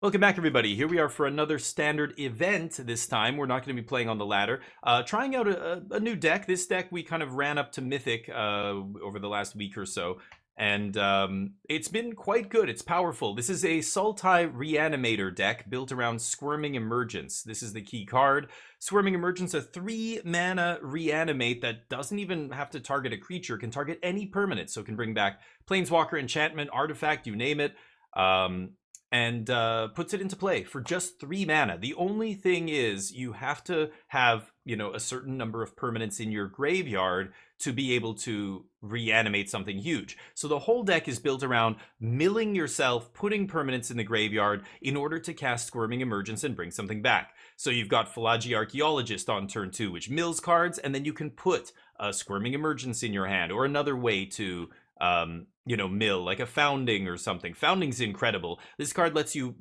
Welcome back, everybody. Here we are for another standard event. This time, we're not going to be playing on the ladder. Trying out a new deck. This deck we kind of ran up to Mythic over the last week or so, and it's been quite good. It's powerful. This is a Sultai Reanimator deck built around Squirming Emergence. This is the key card. Squirming Emergence, a 3-mana reanimate that doesn't even have to target a creature, can target any permanent, so can bring back Planeswalker, enchantment, artifact, you name it. And puts it into play for just 3 mana. The only thing is you have to have, a certain number of permanents in your graveyard to be able to reanimate something huge. So the whole deck is built around milling yourself, putting permanents in the graveyard in order to cast Squirming Emergence and bring something back. So you've got Fallaji Archaeologist on turn 2, which mills cards, and then you can put a Squirming Emergence in your hand, or another way to mill, like a Founding or something. Founding's incredible. This card lets you,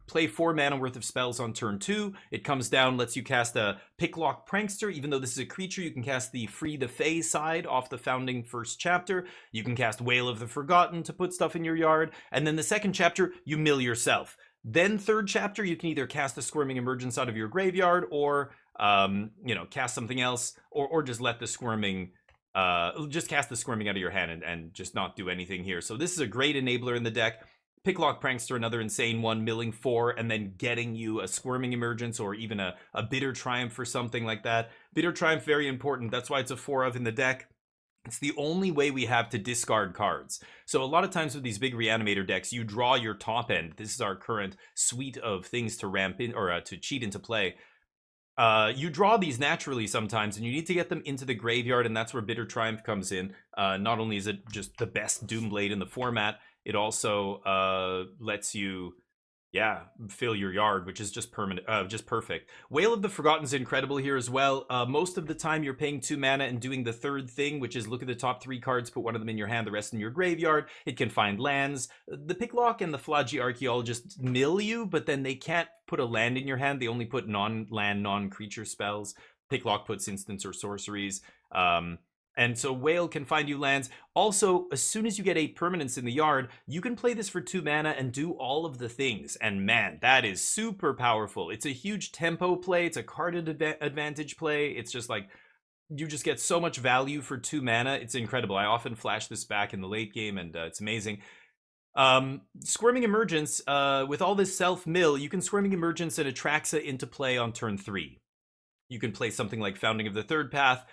play 4 mana worth of spells on turn 2. It comes down, lets you cast a Picklock Prankster. Even though this is a creature, you can cast the Free the Fae side off the Founding first chapter. You can cast Wail of the Forgotten to put stuff in your yard. And then the second chapter, you mill yourself. Then third chapter, you can either cast a Squirming Emergence out of your graveyard or, cast something else, or just let the Squirming... just cast the Squirming out of your hand and just not do anything here. So this is a great enabler in the deck. Picklock Prankster, another insane one, milling 4 and then getting you a Squirming Emergence or even a Bitter Triumph or something like that. Bitter Triumph, very important. That's why it's a 4 of in the deck. It's the only way we have to discard cards. So a lot of times with these big Reanimator decks, you draw your top end. This is our current suite of things to ramp in or to cheat into play. You draw these naturally sometimes, and you need to get them into the graveyard, and that's where Bitter Triumph comes in. Not only is it just the best Doomblade in the format, it also lets you, fill your yard, which is just perfect. Wail of the Forgotten is incredible here as well. Most of the time, you're paying 2 mana and doing the third thing, which is look at the top 3 cards, put one of them in your hand, the rest in your graveyard. It can find lands. The Picklock and the Fallaji Archaeologist mill you, but then they can't put a land in your hand. They only put non-land, non-creature spells. Picklock puts instants or sorceries. And so Wail can find you lands. Also, as soon as you get 8 permanents in the yard, you can play this for 2 mana and do all of the things. And man, that is super powerful. It's a huge tempo play. It's a carded advantage play. It's just like, you just get so much value for 2 mana. It's incredible. I often flash this back in the late game, and it's amazing. Squirming Emergence, with all this self-mill, you can Squirming Emergence and Atraxa into play on turn 3. You can play something like Founding of the Third Path,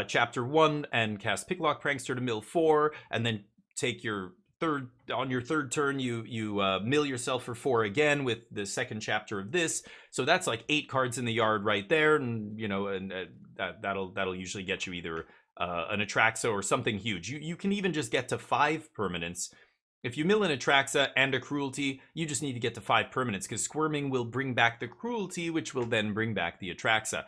Chapter 1, and cast Picklock Prankster to mill 4, and then take your third turn, you mill yourself for 4 again with the second chapter of this. So that's like 8 cards in the yard right there, and that'll usually get you either an Atraxa or something huge. You can even just get to 5 permanents. If you mill an Atraxa and a Cruelty, you just need to get to 5 permanents, because Squirming will bring back the Cruelty, which will then bring back the Atraxa.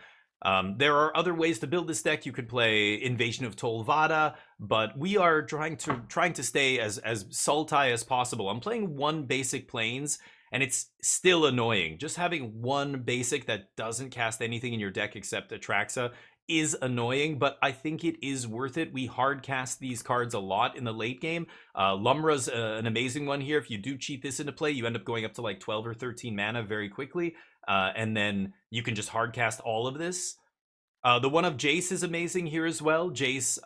There are other ways to build this deck. You could play Invasion of Tolvada, but we are trying to stay as Sultai as possible. I'm playing 1 basic Plains, and it's still annoying. Just having 1 basic that doesn't cast anything in your deck except Atraxa is annoying, but I think it is worth it. We hard cast these cards a lot in the late game. Lumra's an amazing one here. If you do cheat this into play, you end up going up to like 12 or 13 mana very quickly. And then you can just hard cast all of this. The one of Jace is amazing here as well. Jace,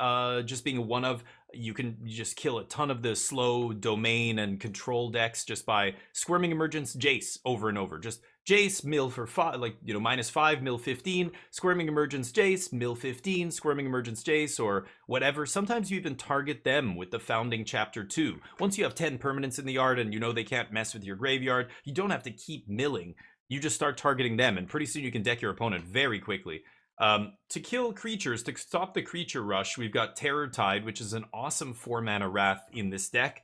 just being a one of, you just kill a ton of the slow domain and control decks just by Squirming Emergence Jace over and over. Just Jace, mill for 5, -5, mill 15, Squirming Emergence Jace, mill 15, Squirming Emergence Jace, or whatever. Sometimes you even target them with the Founding Chapter 2. Once you have 10 permanents in the yard and they can't mess with your graveyard, you don't have to keep milling. You just start targeting them, and pretty soon you can deck your opponent very quickly. To kill creatures, to stop the creature rush, we've got Terror Tide, which is an awesome 4-mana Wrath in this deck.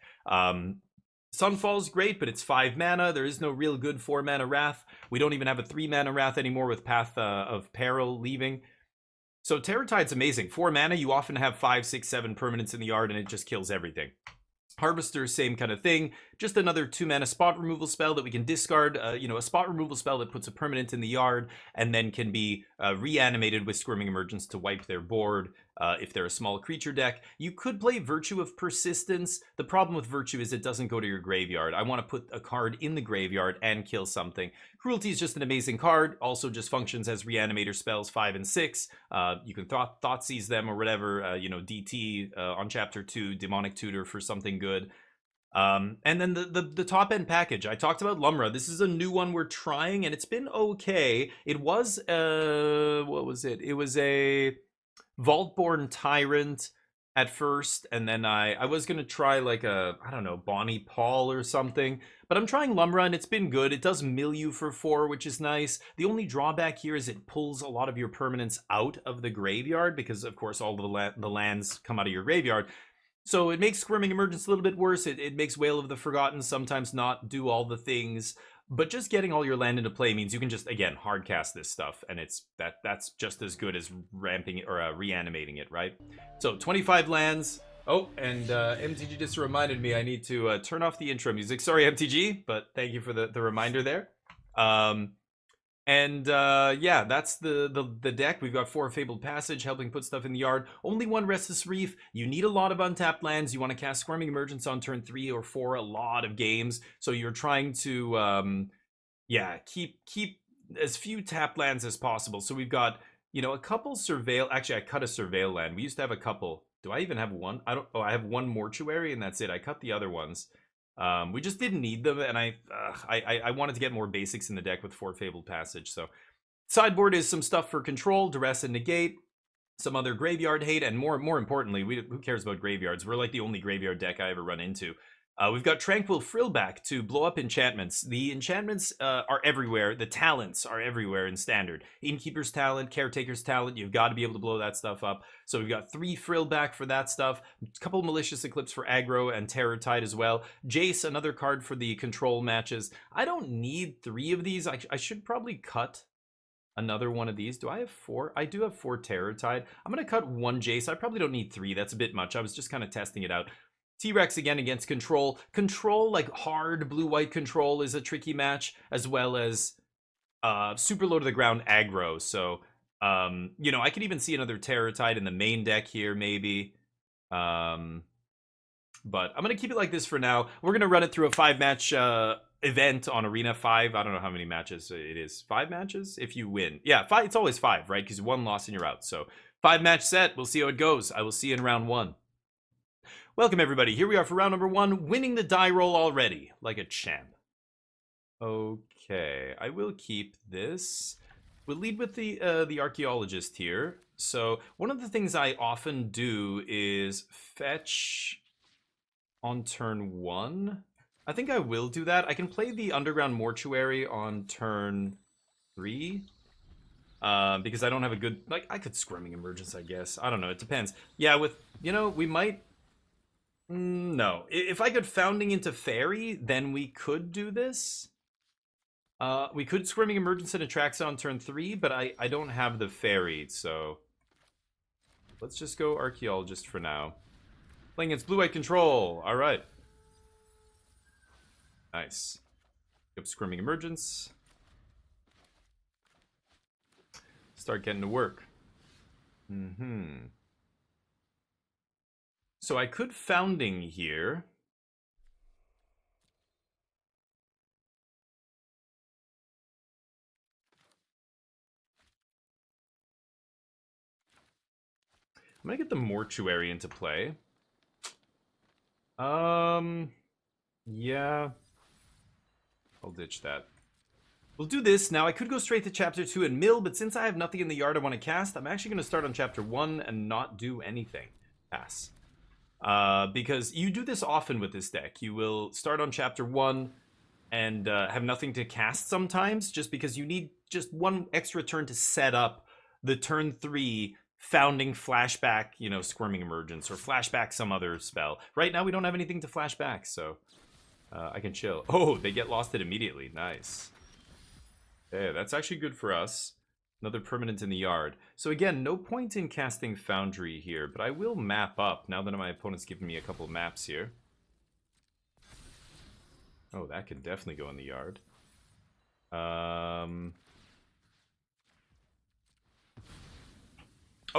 Sunfall's great, but it's 5 mana. There is no real good 4-mana Wrath. We don't even have a 3-mana Wrath anymore with Path of Peril leaving. So Terror Tide's amazing. 4 mana, you often have 5, 6, 7 permanents in the yard, and it just kills everything. Harvester, same kind of thing. Just another 2-mana spot removal spell that we can discard. A spot removal spell that puts a permanent in the yard and then can be reanimated with Squirming Emergence to wipe their board. if they're a small creature deck. You could play Virtue of Persistence. The problem with Virtue is it doesn't go to your graveyard. I want to put a card in the graveyard and kill something. Cruelty is just an amazing card. Also just functions as Reanimator spells 5 and 6. You can Thoughtseize them or whatever. You know, DT on Chapter 2, Demonic Tutor for something good. And then the top end package. I talked about Lumra. This is a new one we're trying, and it's been okay. It was what was it? It was a Vaultborn Tyrant at first, and then I was gonna try like a, I don't know, Bonnie Paul or something. But I'm trying Lumra, and it's been good. It does mill you for 4, which is nice. The only drawback here is it pulls a lot of your permanents out of the graveyard because, of course, all the lands come out of your graveyard. So it makes Squirming Emergence a little bit worse. It makes Wail of the Forgotten sometimes not do all the things. But just getting all your land into play means you can just, again, hard cast this stuff. And that's just as good as ramping it or reanimating it, right? So 25 lands. Oh, and MTG just reminded me I need to turn off the intro music. Sorry, MTG, but thank you for the reminder there. Yeah, that's the deck. We've got 4 Fabled Passage, helping put stuff in the yard. Only 1 Restless Reef. You need a lot of untapped lands. You want to cast Squirming Emergence on turn 3 or 4 a lot of games. So you're trying to, keep as few tapped lands as possible. So we've got, you know, a couple Surveil. Actually, I cut a Surveil land. We used to have a couple. Do I even have one? I have 1 Mortuary, and that's it. I cut the other ones. We just didn't need them, and I wanted to get more basics in the deck with 4 Fabled Passage. So sideboard is some stuff for control, duress and negate, some other graveyard hate, and more importantly, who cares about graveyards? We're like the only graveyard deck I ever run into. We've got Tranquil Frillback to blow up enchantments. The enchantments are everywhere. The talents are everywhere in Standard. Innkeeper's talent, Caretaker's talent, you've got to be able to blow that stuff up. So we've got 3 Frillback for that stuff, a couple Malicious Eclipse for aggro, and Terror Tide as well. Jace, another card for the control matches. I don't need 3 of these. I should probably cut another one of these. Do I have 4? I do have 4 Terror Tide. I'm going to cut 1 Jace. I probably don't need 3. That's a bit much. I was just kind of testing it out. T-Rex again against control. Control, like hard blue-white control, is a tricky match, as well as super low to the ground aggro. So, you know, I could even see another Terror Tide in the main deck here, maybe. But I'm going to keep it like this for now. We're going to run it through a 5-match event on Arena 5. I don't know how many matches it is. 5 matches if you win. Yeah, 5. It's always 5, right? Because 1 loss and you're out. So 5-match set. We'll see how it goes. I will see you in round 1. Welcome, everybody. Here we are for round number 1, winning the die roll already, like a champ. Okay, I will keep this. We'll lead with the Archaeologist here. So one of the things I often do is fetch on turn 1. I think I will do that. I can play the Underground Mortuary on turn 3. Because I don't have a good... Like, I could Squirming Emergence, I guess. I don't know. It depends. Yeah, with... You know, we might... No. If I could Founding into Fairy, then we could do this. We could Squirming Emergence and Atraxa on turn 3, but I don't have the Fairy, so... Let's just go Archaeologist for now. Playing against Blue-White Control. Alright. Nice. Go Squirming Emergence. Start getting to work. So I could Founding here. I'm gonna get the Mortuary into play. Yeah. I'll ditch that. We'll do this. Now, I could go straight to Chapter 2 and mill, but since I have nothing in the yard I want to cast, I'm actually going to start on Chapter 1 and not do anything. Pass. Because you do this often with this deck. You will start on Chapter 1 and have nothing to cast sometimes, just because you need just 1 extra turn to set up the turn 3 Founding Flashback, you know, Squirming Emergence, or Flashback some other spell. Right now, we don't have anything to flashback, so I can chill. Oh, they get lost it immediately. Nice. Yeah, that's actually good for us. Another permanent in the yard. So again, no point in casting Foundry here, but I will map up now that my opponent's given me a couple of maps here. Oh, that could definitely go in the yard.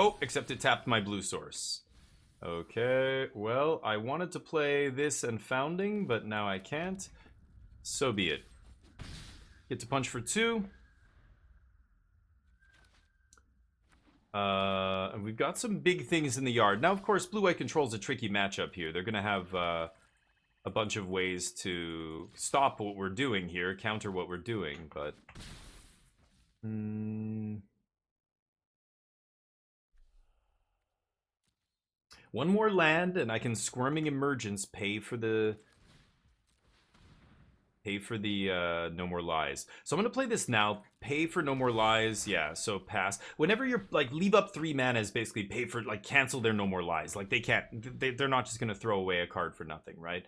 Oh, except it tapped my blue source. Okay, well, I wanted to play this and Founding, but now I can't. So be it. Get to punch for 2. And we've got some big things in the yard. Now, of course, blue-white control's a tricky matchup here. They're going to have a bunch of ways to stop what we're doing here, counter what we're doing, but... One more land, and I can Squirming Emergence pay for the No More Lies. So I'm gonna play this now. Pay for No More Lies. Yeah, so pass. Whenever you're like leave up 3 mana is basically pay for like cancel their No More Lies. Like they can't. They're not just gonna throw away a card for nothing, right?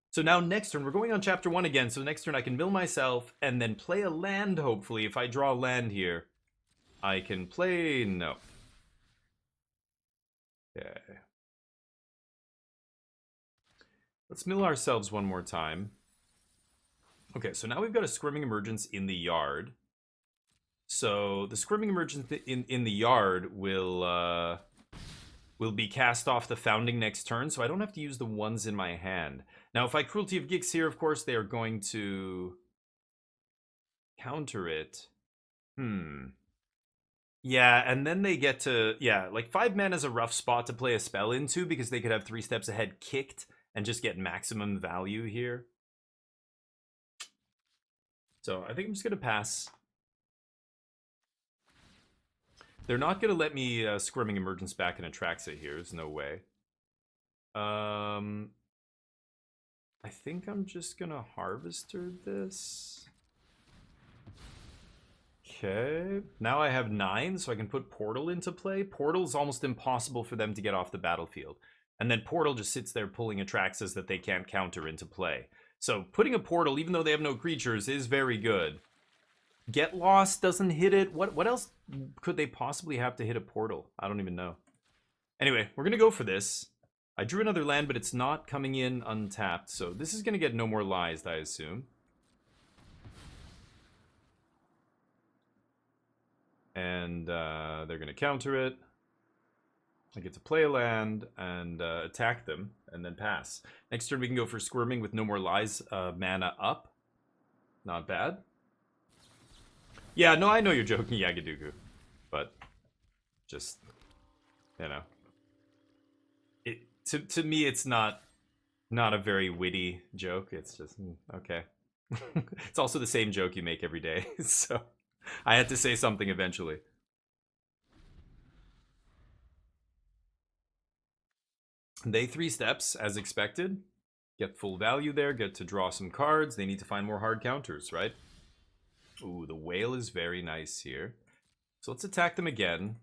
So now next turn we're going on chapter 1 again. So next turn I can mill myself and then play a land. Hopefully, if I draw a land here, I can play no. Okay. Let's mill ourselves one more time. Okay, so now we've got a Squirming Emergence in the yard. So the Squirming Emergence in the yard will be cast off the Founding next turn, so I don't have to use the ones in my hand. Now, if I Cruelty of Gix here, of course, they are going to counter it. Yeah, and then they get to... Yeah, like 5 mana is a rough spot to play a spell into because they could have 3 steps ahead kicked and just get maximum value here. So I think I'm just going to pass. They're not going to let me Squirming Emergence back in Atraxa here. There's no way. I think I'm just going to Harvester this. Okay. Now I have 9, so I can put Portal into play. Portal is almost impossible for them to get off the battlefield. And then Portal just sits there pulling Atraxas that they can't counter into play. So putting a Portal, even though they have no creatures, is very good. Get Lost doesn't hit it. What else could they possibly have to hit a Portal? I don't even know. Anyway, we're going to go for this. I drew another land, but it's not coming in untapped. So this is going to get No More Lies, I assume. And they're going to counter it. I get to play a land and attack them, and then pass. Next turn we can go for Squirming with No More Lies, mana up. Not bad. Yeah, no, I know you're joking, Yagadugu. But, just, you know. To me, it's not a very witty joke. It's just, okay. It's also the same joke you make every day, so I had to say something eventually. They 3 steps, as expected. Get full value there, get to draw some cards. They need to find more hard counters, right? Ooh, the Wail is very nice here. So let's attack them again.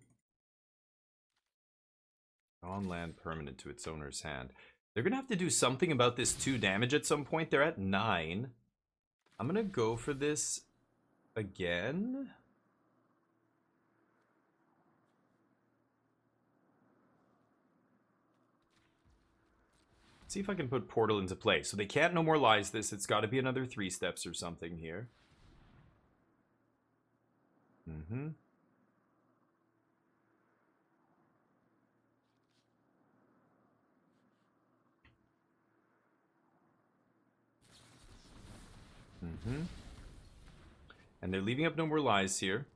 On land permanent to its owner's hand. They're going to have to do something about this 2 damage at some point. They're at 9. I'm going to go for this again. See if I can put Portal into play. So they can't No More Lies this. It's got to be another 3 steps or something here. And they're leaving up No More Lies here.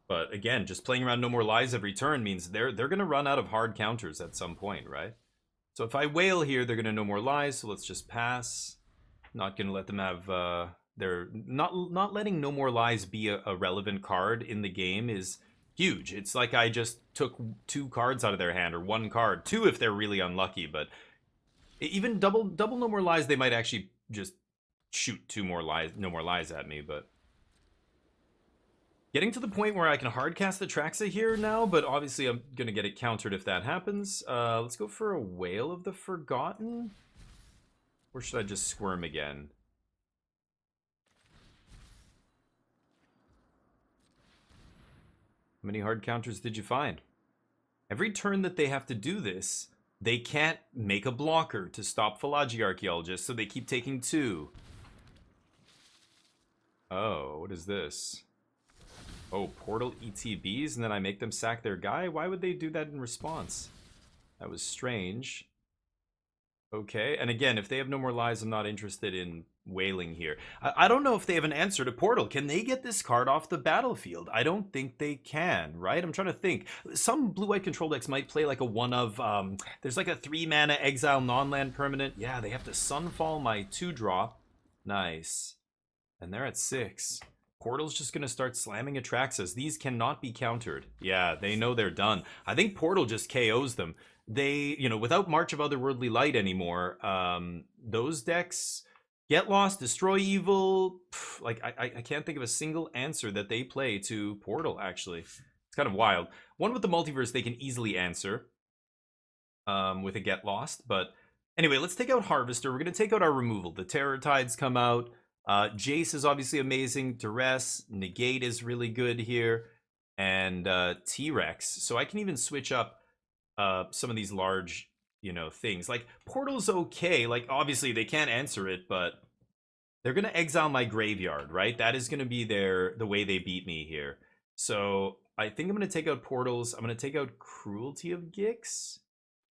But again, just playing around No More Lies every turn means they're going to run out of hard counters at some point, right? So if I Wail here, they're going to No More Lies, so let's just pass. Not going to let them have... they're not letting No More Lies be a relevant card in the game is huge. It's like I just took 2 cards out of their hand, or 1 card. 2 if they're really unlucky, but even double No More Lies, they might actually just shoot 2 more lies, No More Lies at me, but... Getting to the point where I can hardcast the Atraxa here now, but obviously I'm going to get it countered if that happens. Let's go for a Wail of the Forgotten. Or should I just Squirm again? How many hard counters did you find? Every turn that they have to do this, they can't make a blocker to stop Fallaji Archaeologist, so they keep taking 2. Oh, what is this? Oh, portal ETBs, and then I make them sack their guy? Why would they do that in response? That was strange. Okay, and again, if they have no more lives, I'm not interested in wailing here. I don't know if they have an answer to Portal. Can they get this card off the battlefield? I don't think they can, right? I'm trying to think. Some blue-white control decks might play like a one of, there's like a 3-mana exile non-land permanent. Yeah, they have to Sunfall my 2-drop. Nice. And they're at 6. Portal's just going to start slamming Atraxas. These cannot be countered. Yeah, they know they're done. I think Portal just KOs them. They, you know, without March of Otherworldly Light anymore, those decks, Get Lost, Destroy Evil, like, I can't think of a single answer that they play to Portal, actually. It's kind of wild. One with the Multiverse they can easily answer with a Get Lost, but anyway, let's take out Harvester. We're going to take out our removal. The Terror Tides come out. Jace is obviously amazing. Duress, Negate is really good here. And T-Rex. So I can even switch up some of these large, you know, things. Like, Portal's okay. Like, obviously, they can't answer it, but they're going to exile my graveyard, right? That is going to be the way they beat me here. So I think I'm going to take out Portals. I'm going to take out Cruelty of Gix.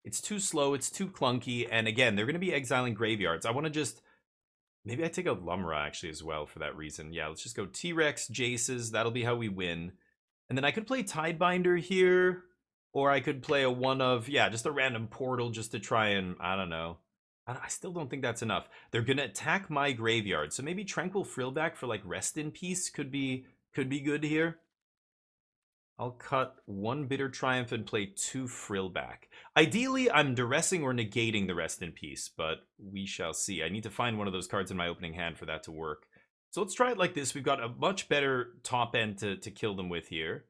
It's too slow. It's too clunky. And again, they're going to be exiling graveyards. I want to just... Maybe I take out Lumra, actually, as well, for that reason. Yeah, let's just go T-Rex, Jaces. That'll be how we win. And then I could play Tidebinder here. Or I could play a one of, yeah, just a random Portal just to try and, I don't know. I still don't think that's enough. They're going to attack my graveyard. So maybe Tranquil Frillback for, like, Rest in Peace could be good here. I'll cut 1 Bitter Triumph and play 2 Frillback. Ideally, I'm duressing or negating the Rest in Peace, but we shall see. I need to find one of those cards in my opening hand for that to work. So let's try it like this. We've got a much better top end to kill them with here.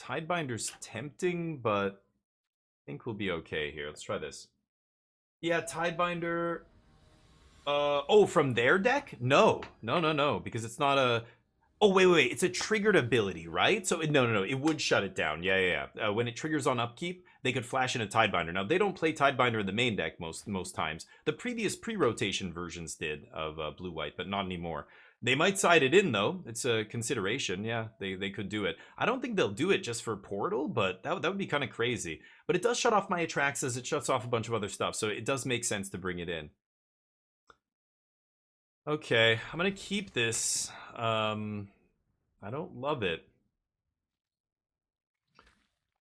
Tidebinder's tempting, but I think we'll be okay here. Let's try this. Yeah, Tidebinder... oh, from their deck? No, because it's not a... Oh, wait, it's a triggered ability, right? So, no, it would shut it down. Yeah. When it triggers on upkeep, they could flash in a Tidebinder. Now, they don't play Tidebinder in the main deck most times. The previous pre-rotation versions did of blue-white, but not anymore. They might side it in, though. It's a consideration. Yeah, they could do it. I don't think they'll do it just for Portal, but that would be kind of crazy. But it does shut off my Atraxas. It shuts off a bunch of other stuff, so it does make sense to bring it in. Okay, I'm gonna keep this. I don't love it.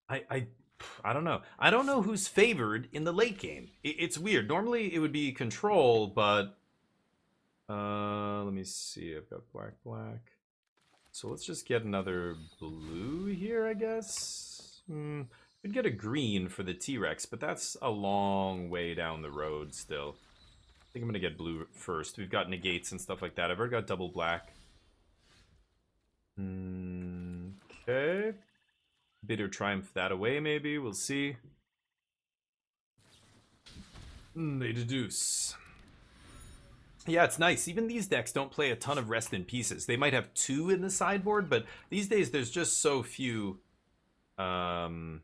I don't know. I don't know who's favored in the late game. It's weird. Normally it would be control, but let me see. I've got black. So let's just get another blue here, I guess. We'd get a green for the T-Rex, but that's a long way down the road still. I think I'm gonna get blue first. We've got negates and stuff like that. I've already got double black. Okay. Bitter Triumph that away, maybe. We'll see. They deduce. Yeah, it's nice. Even these decks don't play a ton of Rest in Pieces. They might have 2 in the sideboard, but these days there's just so few. I'm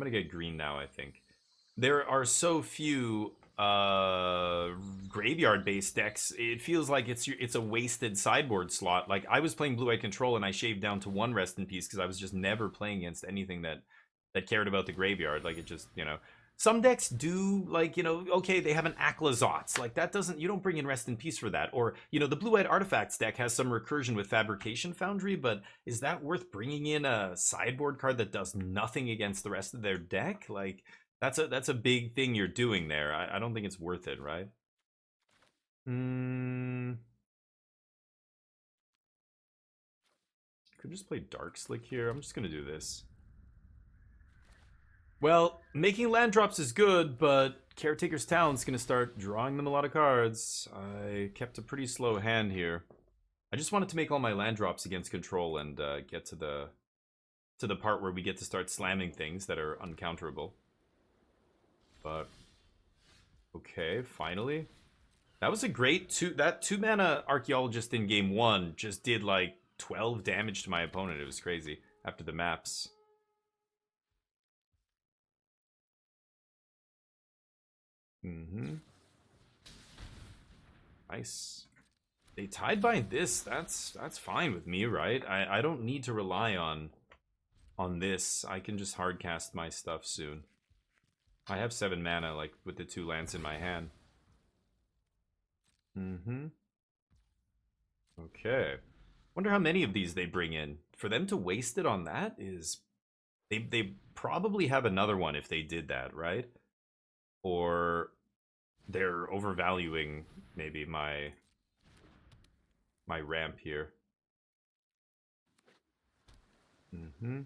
gonna get green now, I think. There are so few graveyard-based decks. It feels like it's a wasted sideboard slot. Like, I was playing Blue-White Control and I shaved down to 1 Rest in Peace because I was just never playing against anything that cared about the graveyard. Like, it just, you know. Some decks do, like, you know, okay, they have an Aklazotz. Like, that doesn't, you don't bring in Rest in Peace for that. Or, you know, the Blue-White Artifacts deck has some recursion with Fabrication Foundry, but is that worth bringing in a sideboard card that does nothing against the rest of their deck? Like, that's a big thing you're doing there. I don't think it's worth it, right? Could just play Darkslick here. I'm just gonna do this. Well, making land drops is good, but Caretaker's Talent's going to start drawing them a lot of cards. I kept a pretty slow hand here. I just wanted to make all my land drops against control and get to the part where we get to start slamming things that are uncounterable. But okay, finally. That was a great that 2-mana Archaeologist in game 1 just did like 12 damage to my opponent. It was crazy after the maps. Mm-hmm. Nice. They tied by this. That's fine with me, right? I don't need to rely on this. I can just hardcast my stuff soon. I have 7 mana, like, with the 2 lands in my hand. Mm-hmm. Okay. Wonder how many of these they bring in. For them to waste it on that is... They probably have another one if they did that, right? Or they're overvaluing maybe my ramp here. Mm-hmm.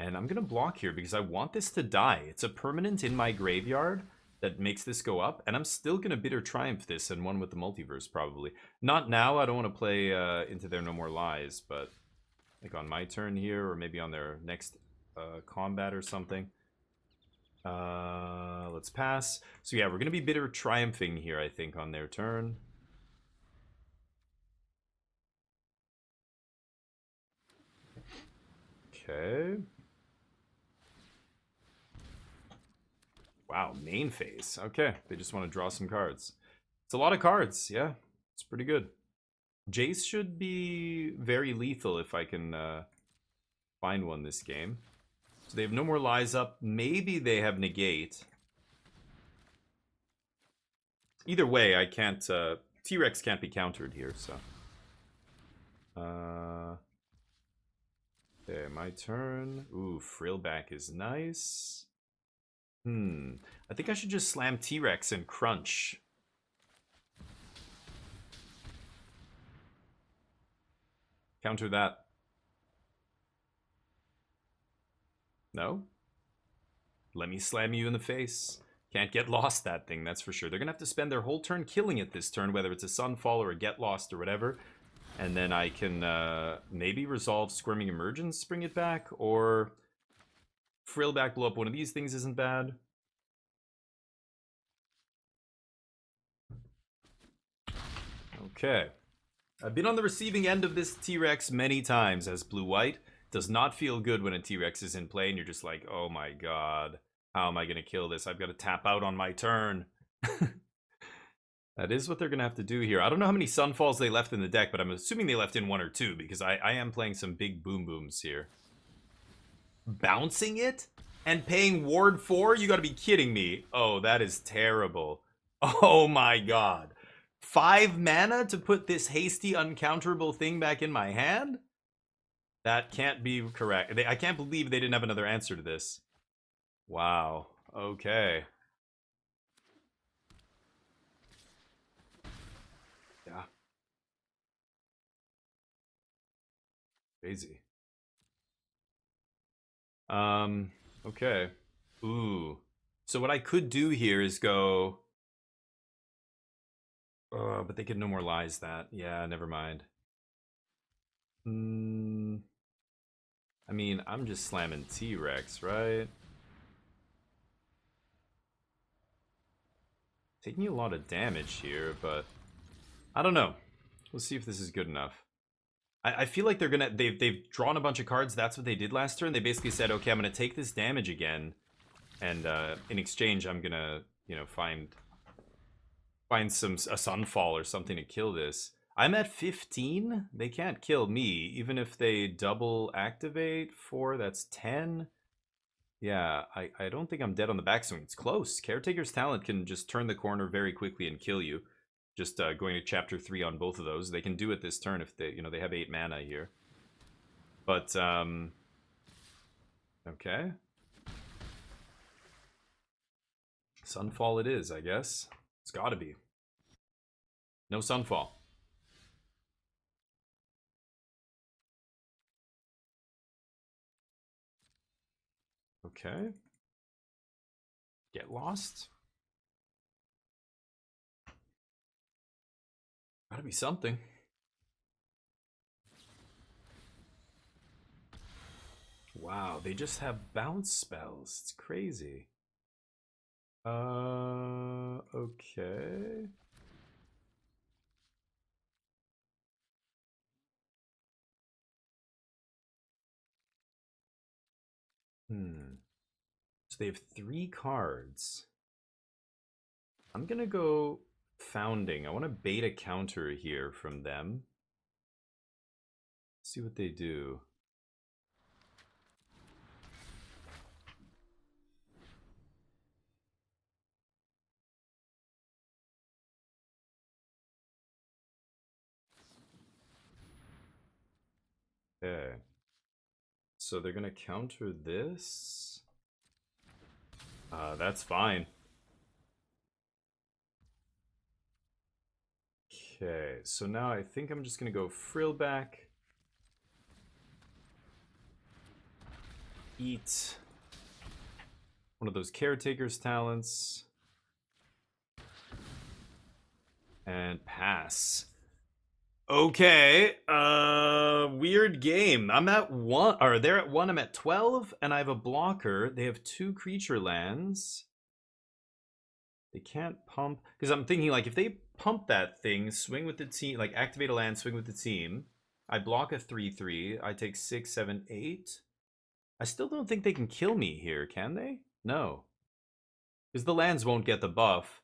And I'm gonna block here because I want this to die. It's a permanent in my graveyard that makes this go up, and I'm still gonna Bitter Triumph this and one with the Multiverse probably. Not now, I don't want to play into their No More Lies, but like on my turn here, or maybe on their next combat or something. Let's pass. So yeah, we're gonna be Bitter Triumphing here, I think, on their turn. Okay. Wow, main phase. Okay, they just want to draw some cards. It's a lot of cards, yeah. It's pretty good. Jace should be very lethal if I can find one this game. So they have No More Lies up. Maybe they have Negate. Either way, I can't... T-Rex can't be countered here, so... Okay, my turn. Ooh, Frillback is nice. I think I should just slam T-Rex and crunch. Counter that. No? Let me slam you in the face. Can't get lost, that thing, that's for sure. They're gonna have to spend their whole turn killing it this turn, whether it's a Sunfall or a Get Lost or whatever. And then I can maybe resolve Squirming Emergence, bring it back, or Frillback blow up one of these things isn't bad. Okay. I've been on the receiving end of this T-Rex many times as blue-white. Does not feel good when a T-Rex is in play and you're just like, oh my god, how am I going to kill this? I've got to tap out on my turn. That is what they're going to have to do here. I don't know how many Sunfalls they left in the deck, but I'm assuming they left in 1 or 2 because I am playing some big boom booms here. Bouncing it and paying Ward 4? You got to be kidding me. Oh, that is terrible. Oh my god. 5 mana to put this hasty, uncounterable thing back in my hand? That can't be correct. I can't believe they didn't have another answer to this. Wow. Okay. Yeah. Crazy. Okay. Ooh. So what I could do here is go... but they could No More Lies that. Yeah, never mind. I mean, I'm just slamming T-Rex, right? Taking a lot of damage here, but... I don't know. We'll see if this is good enough. I feel like they're gonna... They've drawn a bunch of cards. That's what they did last turn. They basically said, okay, I'm gonna take this damage again. And in exchange, I'm gonna, you know, find a Sunfall or something to kill this. I'm at 15. They can't kill me, even if they double activate 4. That's 10. Yeah, I don't think I'm dead on the backswing. It's close. Caretaker's Talent can just turn the corner very quickly and kill you. Just going to chapter 3 on both of those. They can do it this turn if they, you know, they have 8 mana here. But okay. Sunfall it is, I guess. It's got to be. No Sunfall. Okay. Get Lost. Gotta be something. Wow, they just have bounce spells. It's crazy. Okay. So they have 3 cards. I'm gonna go Founding. I want to bait a counter here from them. See what they do. Okay. So they're gonna counter this. That's fine. Okay, so now I think I'm just gonna go Frillback. Eat one of those Caretaker's talents. And pass. Okay, weird game. I'm at 1, or they're at 1, I'm at 12, and I have a blocker. They have 2 creature lands. They can't pump, because I'm thinking, like, if they pump that thing, swing with the team, like, activate a land, swing with the team, I block a 3/3, I take 6, 7, 8. I still don't think they can kill me here, can they? No. Because the lands won't get the buff.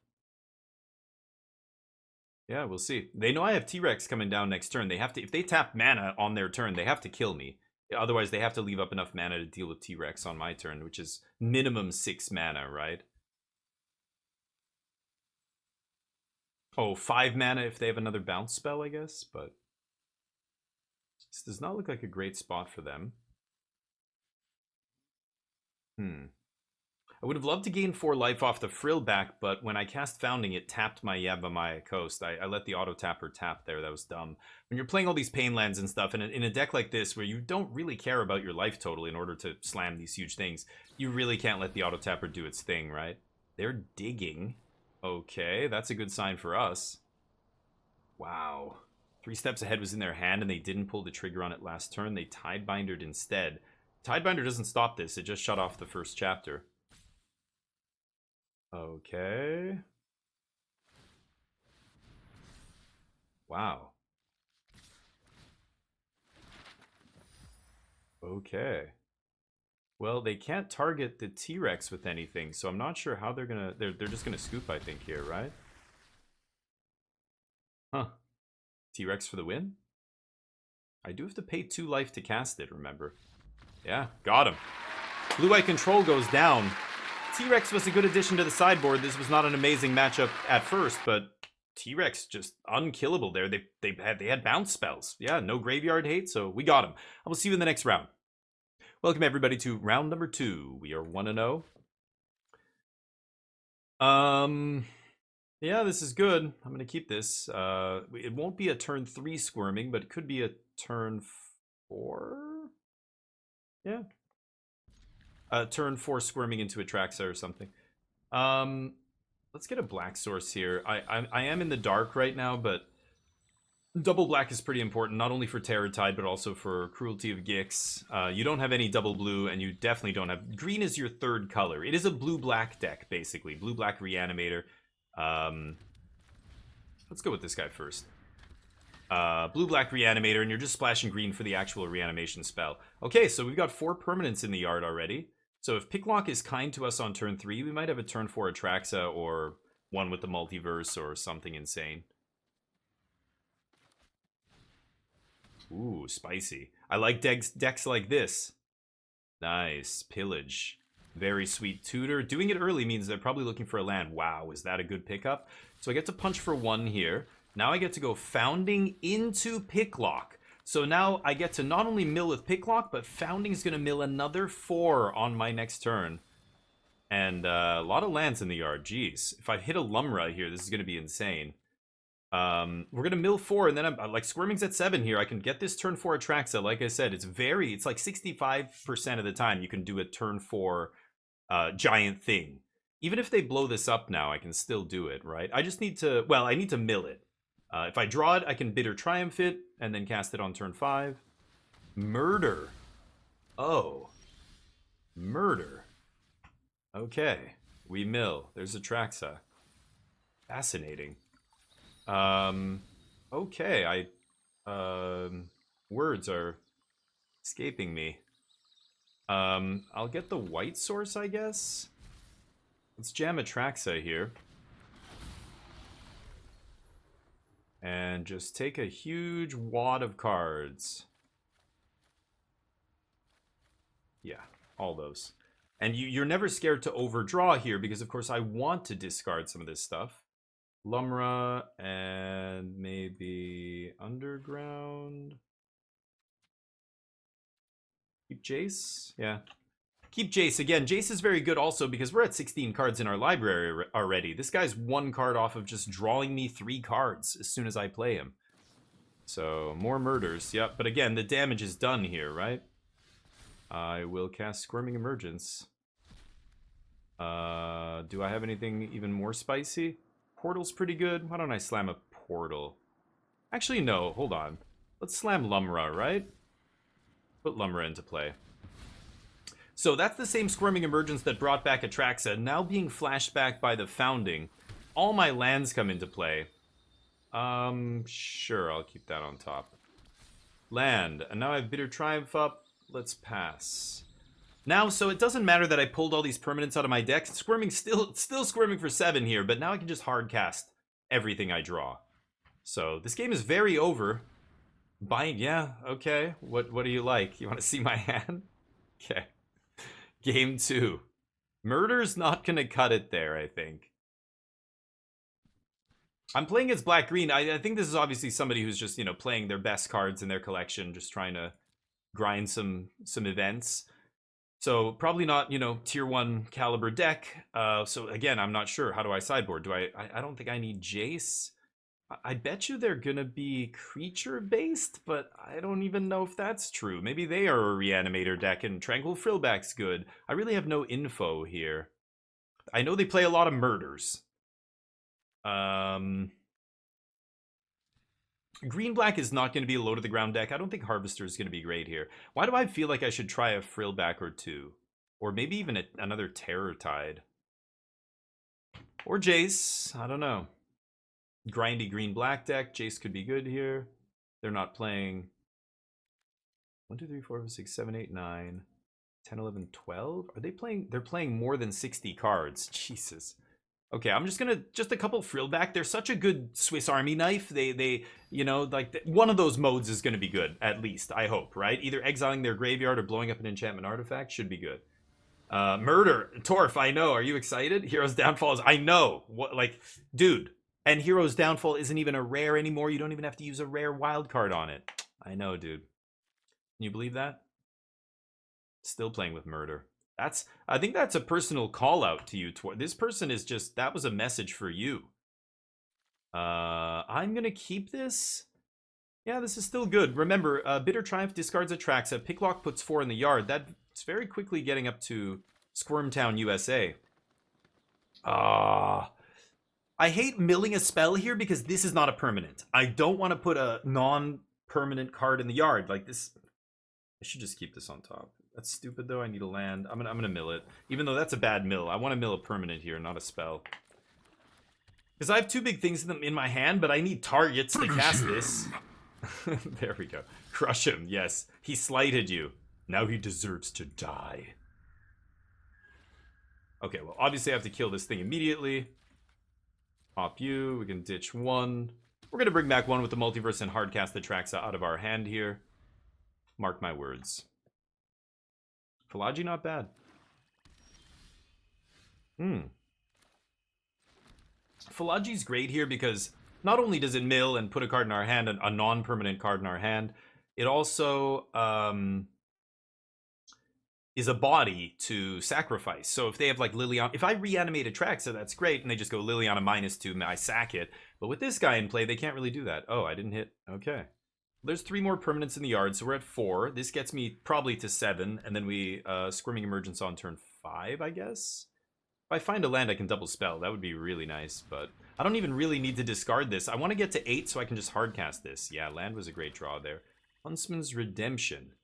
Yeah, we'll see. They know I have T-Rex coming down next turn. They have to, if they tap mana on their turn, they have to kill me. Otherwise, they have to leave up enough mana to deal with T-Rex on my turn, which is minimum 6 mana, right? Oh, 5 mana if they have another bounce spell, I guess, but this does not look like a great spot for them. I would have loved to gain 4 life off the Frill back, but when I cast Founding, it tapped my Yavimaya Coast. I let the auto tapper tap there. That was dumb. When you're playing all these pain lands and stuff, and in a deck like this where you don't really care about your life total in order to slam these huge things, you really can't let the auto tapper do its thing, right? They're digging. Okay, that's a good sign for us. Wow. 3 steps ahead was in their hand, and they didn't pull the trigger on it last turn. They Tidebindered instead. Tidebinder doesn't stop this. It just shut off the first chapter. Okay. Wow. Okay. Well, they can't target the T-Rex with anything, so I'm not sure how they're gonna... They're just gonna scoop, I think, here, right? Huh. T-Rex for the win? I do have to pay 2 life to cast it, remember? Yeah, got him. Blue-Eye Control goes down. T-Rex was a good addition to the sideboard. This was not an amazing matchup at first, but T-Rex just unkillable there. They had bounce spells. Yeah, no graveyard hate, so we got him. I will see you in the next round. Welcome everybody to round number 2. We are 1-0. Yeah, this is good. I'm gonna keep this. It won't be a turn 3 squirming, but it could be a turn 4. Yeah. Turn 4 squirming into Atraxa or something. Let's get a black source here. I am in the dark right now, but double black is pretty important, not only for Terror Tide, but also for Cruelty of Gix. You don't have any double blue, and you definitely don't have... Green is your 3rd color. It is a blue-black deck, basically. Blue-black Reanimator. Let's go with this guy first. Blue-black Reanimator, and you're just splashing green for the actual reanimation spell. Okay, so we've got 4 permanents in the yard already. So if Picklock is kind to us on turn 3, we might have a turn 4 Atraxa or one with the Multiverse or something insane. Ooh, spicy. I like decks like this. Nice. Pillage. Very sweet tutor. Doing it early means they're probably looking for a land. Wow, is that a good pickup? So I get to punch for 1 here. Now I get to go Founding into Picklock. So now I get to not only mill with Picklock, but Founding is going to mill another 4 on my next turn. And a lot of lands in the yard. Jeez. If I hit a Lumra here, this is going to be insane. We're going to mill 4, and then I'm like Squirming's at 7 here. I can get this turn 4 Atraxa. Like I said, it's like 65% of the time you can do a turn 4 giant thing. Even if they blow this up now, I can still do it, right? I just need to, well, I need to mill it. If I draw it, I can Bitter Triumph it, and then cast it on turn 5. Murder. Oh. Murder. Okay. We mill. There's Atraxa. Fascinating. Okay, words are escaping me. I'll get the white source, I guess. Let's jam Atraxa here. And just take a huge wad of cards. Yeah, all those. And you're never scared to overdraw here because, of course, I want to discard some of this stuff. Lumra and maybe Underground. Keep Jace. Yeah. Keep Jace. Again, Jace is very good also because we're at 16 cards in our library already. This guy's one card off of just drawing me 3 cards as soon as I play him. So, more murders. Yep, but again, the damage is done here, right? I will cast Squirming Emergence. Do I have anything even more spicy? Portal's pretty good. Why don't I slam a Portal? Actually, no. Hold on. Let's slam Lumra, right? Put Lumra into play. So that's the same Squirming Emergence that brought back Atraxa, now being flashed back by the Founding. All my lands come into play. Sure, I'll keep that on top. Land, and now I have Bitter Triumph up. Let's pass. Now, so it doesn't matter that I pulled all these permanents out of my deck. Squirming still squirming for 7 here, but now I can just hard cast everything I draw. So this game is very over. Yeah, okay. What do you like? You want to see my hand? Okay. Game 2. Murder's not gonna cut it there, I think. I'm playing as black-green. I think this is obviously somebody who's just, you know, playing their best cards in their collection, just trying to grind some events. So probably not, you know, tier 1 caliber deck. So again, I'm not sure. How do I sideboard? I don't think I need Jace. I bet you they're gonna be creature based, but I don't even know if that's true. Maybe they are a Reanimator deck and Tranquil Frillback's good. I really have no info here. I know they play a lot of murders. Green-black is not going to be a low to the ground deck. I don't think Harvester is going to be great here. Why do I feel like I should try a Frillback or 2? Or maybe even another Terror Tide. Or Jace. I don't know. Grindy green-black deck. Jace could be good here. They're not playing 1, 2, 3, 4, 5, 6, 7, 8, 9, 10, 11, 12. Are they playing? They're playing more than 60 cards. Jesus. Okay, I'm just gonna a couple Frillback. They're such a good Swiss Army knife. They you know, like one of those modes is gonna be good at least. I hope, right? Either exiling their graveyard or blowing up an enchantment artifact should be good. Murder, Torf. I know. Are you excited? Hero's Downfall is. I know. What, like, dude. And Hero's Downfall isn't even a rare anymore. You don't even have to use a rare wild card on it. I know, dude. Can you believe that? Still playing with Murder. I think that's a personal call out to you. This person is just, that was a message for you. I'm gonna keep this. Yeah, this is still good. Remember, Bitter Triumph discards Atraxa. Picklock puts 4 in the yard. That's very quickly getting up to Squirmtown, USA. I hate milling a spell here because this is not a permanent. I don't want to put a non-permanent card in the yard like this. I should just keep this on top. That's stupid though. I need a land. I'm gonna mill it. Even though that's a bad mill. I want to mill a permanent here, not a spell. Because I have 2 big things in my hand, but I need targets to cast this. There we go. Crush him, yes. He slighted you. Now he deserves to die. Okay, well, obviously I have to kill this thing immediately. Pop you. We can ditch 1. We're going to bring back 1 with the Multiverse and hardcast the Atraxa out of our hand here. Mark my words. Fallaji, not bad. Fallaji's great here because not only does it mill and put a card in our hand, a non-permanent card in our hand, it also is a body to sacrifice. So if they have like Liliana, if I reanimate Atraxa, that's great, and they just go Liliana -2, I sack it. But with this guy in play, they can't really do that. Oh, I didn't hit. Okay. There's 3 more permanents in the yard, so we're at 4. This gets me probably to 7, and then we Squirming Emergence on turn 5, I guess. If I find a land I can double spell, that would be really nice, but I don't even really need to discard this. I want to get to 8 so I can just hardcast this. Yeah, land was a great draw there. Huntsman's Redemption.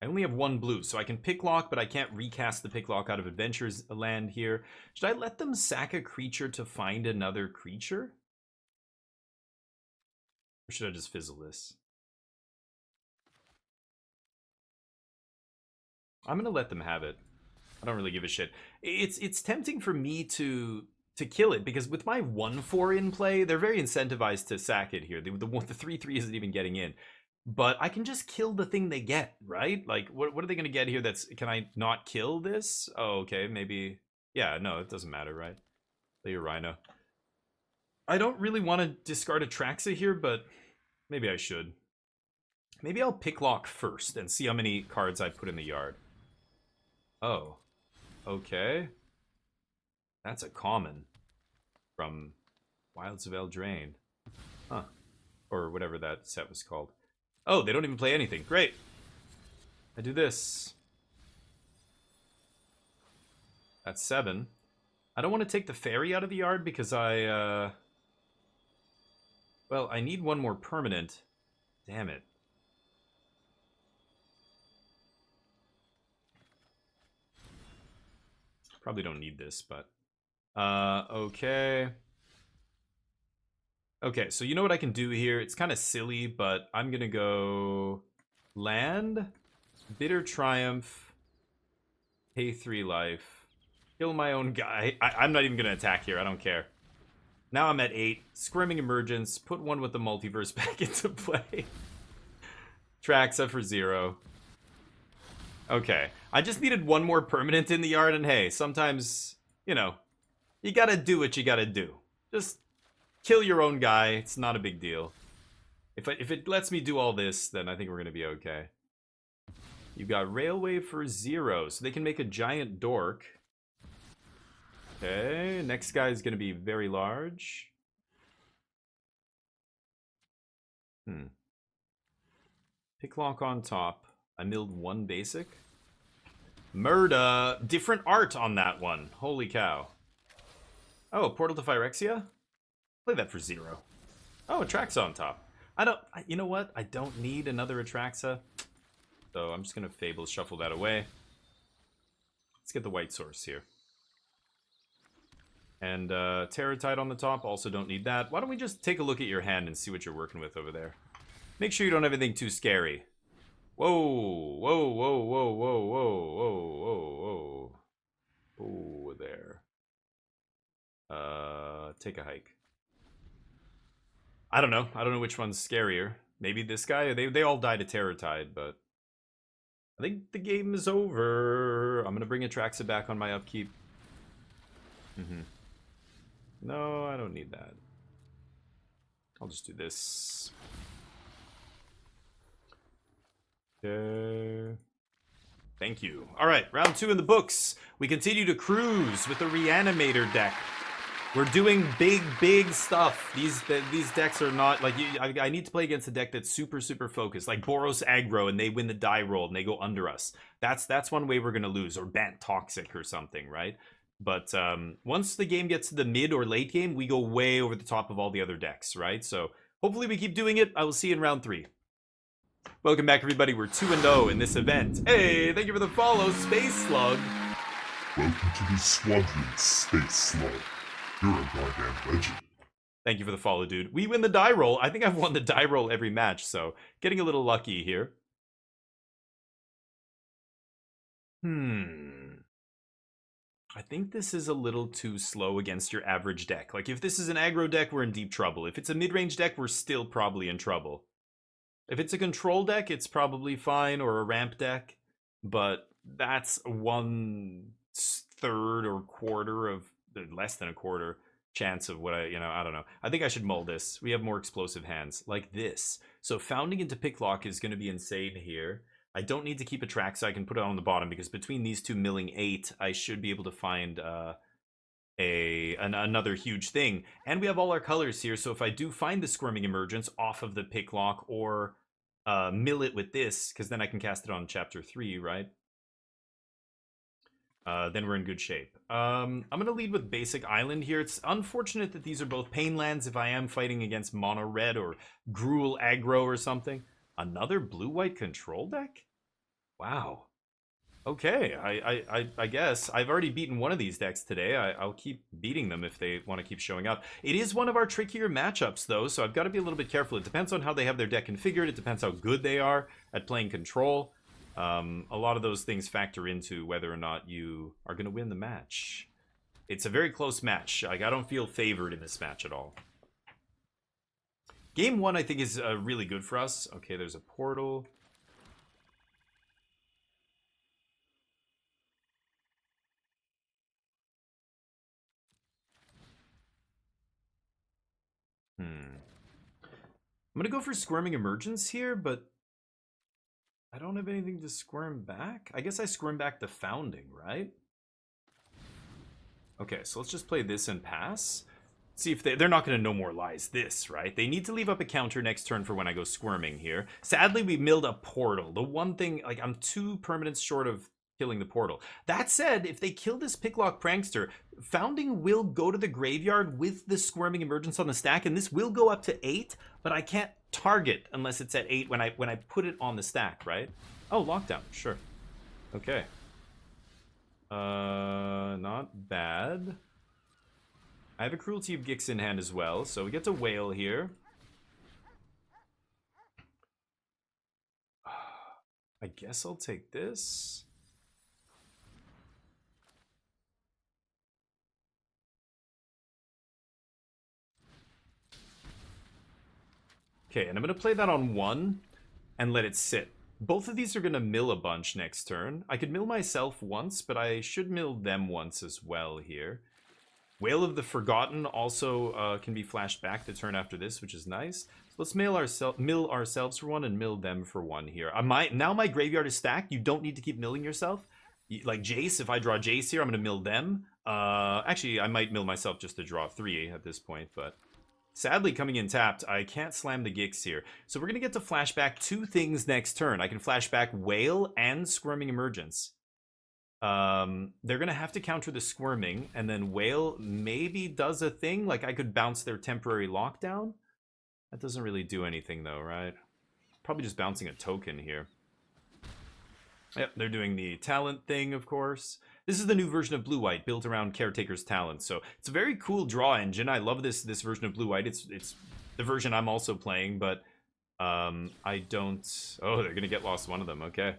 I only have 1 blue, so I can Picklock, but I can't recast the Picklock out of Adventures land here. Should I let them sack a creature to find another creature? Or should I just fizzle this? I'm gonna let them have it. I don't really give a shit. It's tempting for me to kill it because with my 1/4 in play, they're very incentivized to sack it here. The 3/3 isn't even getting in. But I can just kill the thing they get, right? Like, what are they going to get here that's... Can I not kill this? Oh, okay, maybe... Yeah, no, it doesn't matter, right? Play your Rhino. I don't really want to discard Atraxa here, but maybe I should. Maybe I'll Picklock first and see how many cards I put in the yard. Oh. Okay. That's a common. From Wilds of Eldraine. Huh. Or whatever that set was called. Oh, they don't even play anything. Great. I do this. That's 7. I don't want to take the fairy out of the yard because I, well, I need one more permanent. Damn it. Probably don't need this, but... okay. Okay, so you know what I can do here? It's kind of silly, but I'm going to go land, Bitter Triumph, pay 3 life, kill my own guy. I'm not even going to attack here. I don't care. Now I'm at 8. Squirming Emergence. Put one with the Multiverse back into play. Atraxa for 0. Okay. I just needed one more permanent in the yard, and hey, sometimes, you know, you gotta do what you gotta do. Just... kill your own guy. It's not a big deal. If it lets me do all this, then I think we're going to be okay. You got Railway for 0. So they can make a giant dork. Okay. Next guy is going to be very large. Picklock on top. I milled 1 basic. Murda. Different art on that one. Holy cow. Oh, Portal to Phyrexia? Play that for 0. Oh, Atraxa on top. You know what? I don't need another Atraxa. So I'm just going to Fable shuffle that away. Let's get the white source here. And Terratide on the top. Also don't need that. Why don't we just take a look at your hand and see what you're working with over there. Make sure you don't have anything too scary. Whoa, whoa, whoa, whoa, whoa, whoa, whoa, whoa, whoa. Ooh, there. Take a hike. I don't know. I don't know which one's scarier. Maybe this guy? They all died to Terratide, but... I think the game is over. I'm going to bring Atraxa back on my upkeep. No, I don't need that. I'll just do this. Okay. Thank you. Alright, round 2 in the books. We continue to cruise with the Reanimator deck. We're doing big stuff. These decks are not like I need to play against a deck that's super focused, like Boros aggro, and they win the die roll and they go under us. That's one way we're gonna lose, or Bant Toxic or something, right? But once the game gets to the mid or late game, we go way over the top of all the other decks, right? So hopefully we keep doing it. I will see you in round 3. Welcome back, everybody. We're 2-0 in this event. Hey, thank you for the follow, Space Slug. Welcome to the squadron, Space Slug. You're a goddamn legend. Thank you for the follow, dude. We win the die roll. I think I've won the die roll every match, so getting a little lucky here. I think this is a little too slow against your average deck. Like, if this is an aggro deck, we're in deep trouble. If it's a mid-range deck, we're still probably in trouble. If it's a control deck, it's probably fine, or a ramp deck. But that's 1/3 or quarter of... less than a quarter chance of what I don't know. I think I should mull this. We have more explosive hands like this. So founding into Picklock is going to be insane here. I don't need to keep a track, so I can put it on the bottom because between these two milling 8, I should be able to find another huge thing. And we have all our colors here, so if I do find the Squirming Emergence off of the Picklock or mill it with this, because then I can cast it on chapter 3, right? Then we're in good shape. I'm going to lead with basic island here. It's unfortunate that these are both pain lands if I am fighting against mono red or Gruul aggro or something. Another blue-white control deck? Wow. Okay, I guess. I've already beaten one of these decks today. I'll keep beating them if they want to keep showing up. It is one of our trickier matchups, though, so I've got to be a little bit careful. It depends on how they have their deck configured. It depends how good they are at playing control. A lot of those things factor into whether or not you are going to win the match. It's a very close match. Like, I don't feel favored in this match at all. Game 1, I think, is really good for us. Okay, there's a portal. I'm going to go for Squirming Emergence here, but I don't have anything to squirm back. I guess I squirm back the Founding, right? Okay, so let's just play this and pass. See if they're not going to No More Lies this, right? They need to leave up a counter next turn for when I go squirming here. Sadly, we milled a portal. The one thing, like, I'm 2 permanents short of killing the portal. That said, if they kill this Picklock Prankster, Founding will go to the graveyard with the Squirming Emergence on the stack, and this will go up to 8, but I can't target unless it's at 8 when I put it on the stack, right? Oh, lockdown, sure. Okay. Not bad. I have a Cruelty of Gix in hand as well, so we get to Wail here. I guess I'll take this. Okay, and I'm going to play that on 1 and let it sit. Both of these are going to mill a bunch next turn. I could mill myself once, but I should mill them once as well here. Wail of the Forgotten also can be flashed back the turn after this, which is nice. So let's mill ourselves for 1 and mill them for 1 here. Now my graveyard is stacked. You don't need to keep milling yourself. Like Jace, if I draw Jace here, I'm going to mill them. Actually, I might mill myself just to draw 3 at this point, but sadly, coming in tapped, I can't slam the Gix here. So we're going to get to flashback 2 things next turn. I can flashback Wail and Squirming Emergence. They're going to have to counter the Squirming, and then Wail maybe does a thing. Like, I could bounce their temporary lockdown. That doesn't really do anything, though, right? Probably just bouncing a token here. Yep, they're doing the talent thing, of course. This is the new version of Blue-White, built around Caretaker's talent. So it's a very cool draw engine. I love this version of Blue-White. It's the version I'm also playing, but I don't... Oh, they're going to get lost one of them. Okay.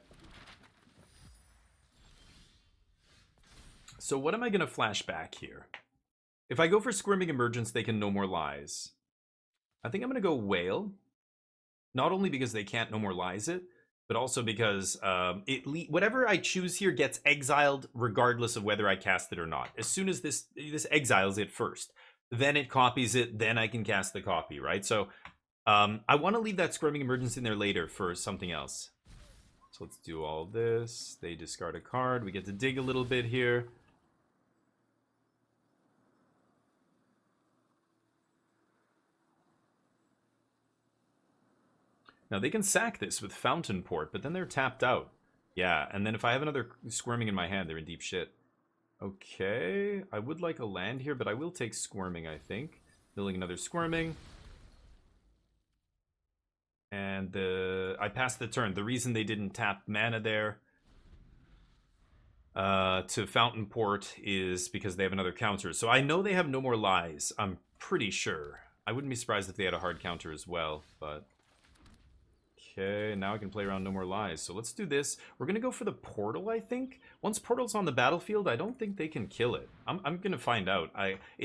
So what am I going to flash back here? If I go for Squirming Emergence, they can No More Lies. I think I'm going to go Wail. Not only because they can't No More Lies it, but also because whatever I choose here gets exiled regardless of whether I cast it or not. As soon as this exiles it first, then it copies it, then I can cast the copy, right? So I want to leave that Squirming Emergence in there later for something else. So let's do all this. They discard a card. We get to dig a little bit here. Now, they can sack this with Fountain Port, but then they're tapped out. Yeah, and then if I have another Squirming in my hand, they're in deep shit. Okay, I would like a land here, but I will take Squirming, I think. Building another Squirming. And I passed the turn. The reason they didn't tap mana there to Fountain Port is because they have another counter. So I know they have No More Lies. I'm pretty sure. I wouldn't be surprised if they had a hard counter as well, but... Okay, now I can play around No More Lies. So let's do this. We're going to go for the Portal, I think. Once Portal's on the battlefield, I don't think they can kill it. I'm going to find out.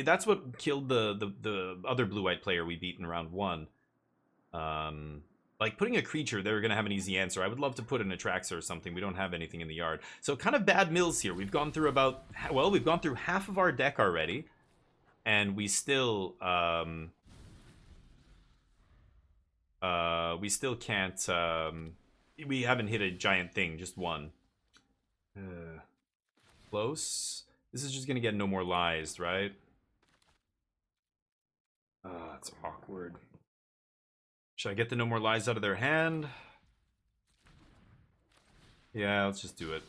That's what killed the other blue-white player we beat in round 1. Like, putting a creature, they're going to have an easy answer. I would love to put an Atraxa or something. We don't have anything in the yard. So kind of bad mills here. We've gone through we've gone through half of our deck already. And we still... we still can't, we haven't hit a giant thing, just one. Close. This is just gonna get No More Lies, right? It's awkward. Should I get the No More Lies out of their hand? Yeah, let's just do it.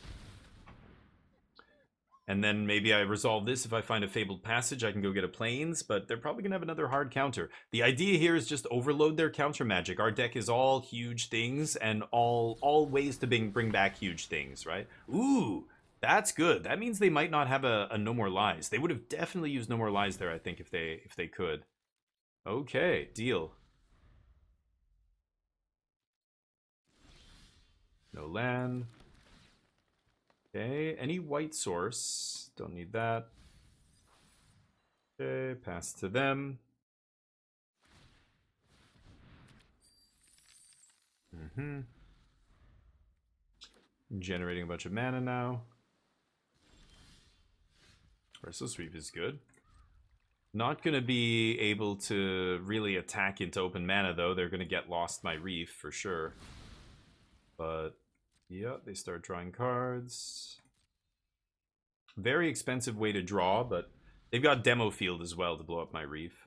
And then maybe I resolve this. If I find a Fabled Passage, I can go get a Plains, but they're probably going to have another hard counter. The idea here is just overload their counter magic. Our deck is all huge things and all ways to bring back huge things, right? Ooh, that's good. That means they might not have a No More Lies. They would have definitely used No More Lies there, I think, if they could. Okay, deal. No land. Okay, any white source. Don't need that. Okay, pass to them. Generating a bunch of mana now. Restless Reef is good. Not going to be able to really attack into open mana, though. They're going to get Lost My Reef for sure. But, yeah, they start drawing cards. Very expensive way to draw, but they've got Demo Field as well to blow up my Reef.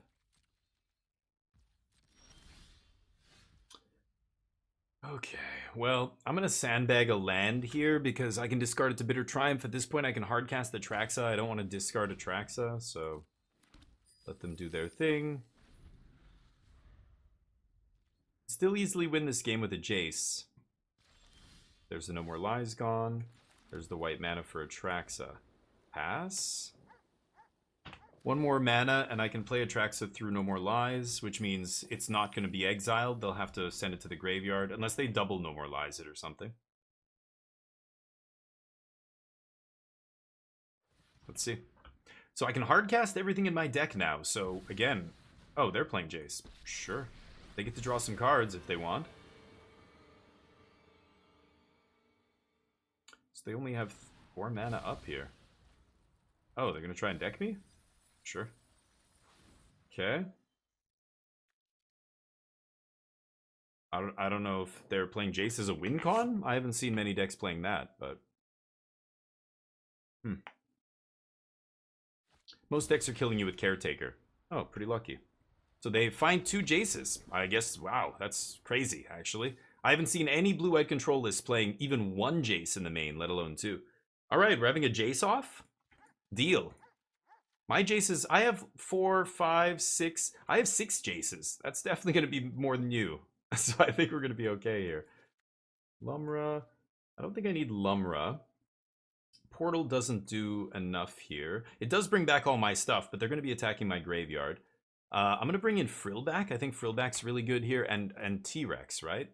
Okay, well, I'm going to sandbag a land here because I can discard it to Bitter Triumph. At this point, I can hardcast Atraxa. I don't want to discard Atraxa, so let them do their thing. Still easily win this game with a Jace. There's the No More Lies gone. There's the white mana for Atraxa. Pass. One more mana, and I can play Atraxa through No More Lies, which means it's not going to be exiled. They'll have to send it to the graveyard, unless they double No More Lies it or something. Let's see. So I can hardcast everything in my deck now. So, again... Oh, they're playing Jace. Sure. They get to draw some cards if they want. So they only have 4 mana up here. Oh, they're going to try and deck me? Sure. Okay. I don't know if they're playing Jace as a win con. I haven't seen many decks playing that, but... Most decks are killing you with Caretaker. Oh, pretty lucky. So they find 2 Jaces. I guess, wow, that's crazy, actually. I haven't seen any blue-white control lists playing even 1 Jace in the main, let alone 2. Alright, we're having a Jace off? Deal. My Jaces, I have 4, 5, 6. I have 6 Jaces. That's definitely going to be more than you. So I think we're going to be okay here. Lumra. I don't think I need Lumra. Portal doesn't do enough here. It does bring back all my stuff, but they're going to be attacking my graveyard. I'm going to bring in Frillback. I think Frillback's really good here. And T-Rex, right?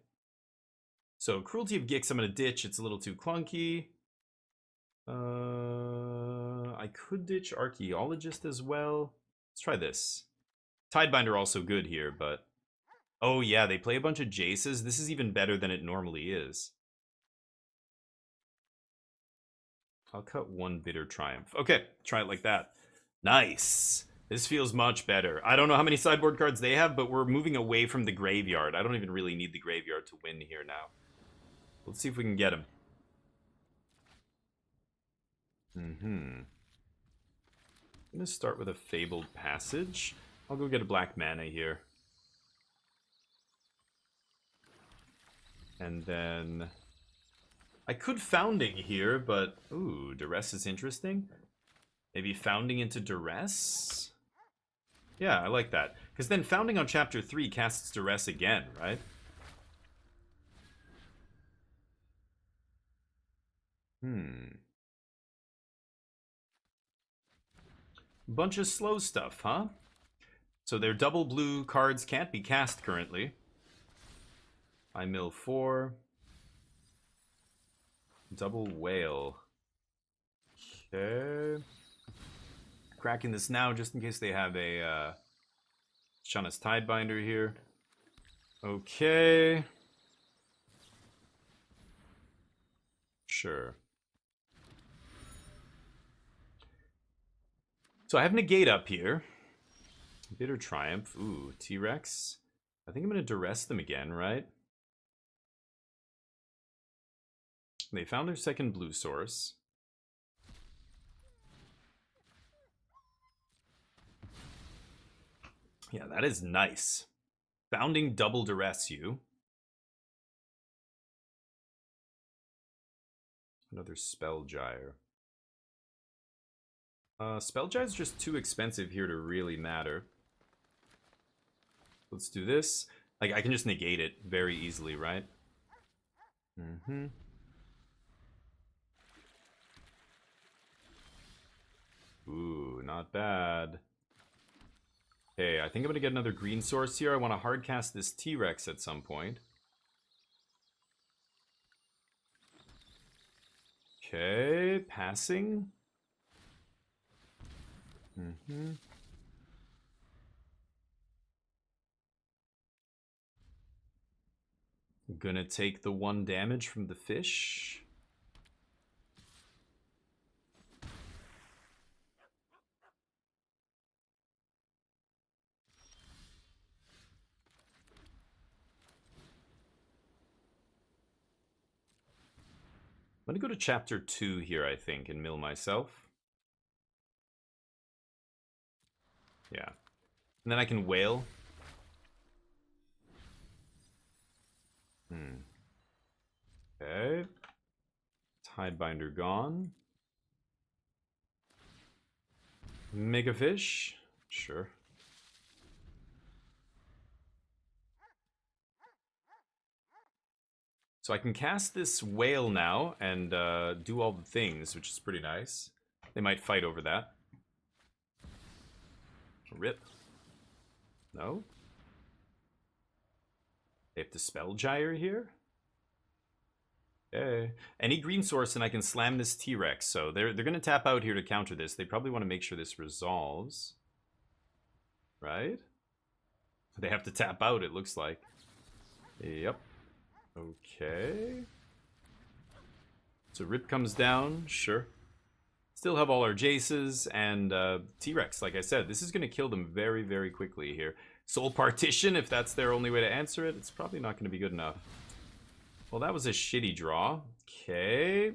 So Cruelty of Gix, I'm going to ditch. It's a little too clunky. I could ditch Archaeologist as well. Let's try this. Tidebinder also good here, but... Oh yeah, they play a bunch of Jaces. This is even better than it normally is. I'll cut 1 Bitter Triumph. Okay, try it like that. Nice. This feels much better. I don't know how many sideboard cards they have, but we're moving away from the graveyard. I don't even really need the graveyard to win here now. Let's see if we can get him. I'm going to start with a Fabled Passage. I'll go get a black mana here. And then... I could Founding here, but... Ooh, Duress is interesting. Maybe Founding into Duress? Yeah, I like that. Because then Founding on Chapter 3 casts Duress again, right? Bunch of slow stuff, huh? So their double blue cards can't be cast currently. I mill 4. Double Wail. Okay. Cracking this now just in case they have a Shana's Tidebinder here. Okay. Sure. So I have Negate up here. Bitter Triumph. Ooh, T-Rex. I think I'm going to Duress them again, right? They found their second blue source. Yeah, that is nice. Founding double Duress you. Another Spellgyre. Spellgyre is just too expensive here to really matter. Let's do this. Like, I can just negate it very easily, right? Ooh, not bad. Okay, I think I'm going to get another green source here. I want to hardcast this T-Rex at some point. Okay, passing. Gonna take the 1 damage from the fish. I'm gonna go to chapter 2 here, I think, and mill myself. Yeah. And then I can wail. Okay. Tidebinder gone. Mega fish. Sure. So I can cast this Wail now and do all the things, which is pretty nice. They might fight over that. Rip. No? They have to spell gyre here? Okay. Any green source and I can slam this T-Rex. So they're going to tap out here to counter this. They probably want to make sure this resolves. Right? They have to tap out, it looks like. Yep. Okay. So Rip comes down, sure. Still have all our Jaces and T-Rex, like I said. This is going to kill them very, very quickly here. Soul Partition, if that's their only way to answer it, it's probably not going to be good enough. Well, that was a shitty draw. Okay.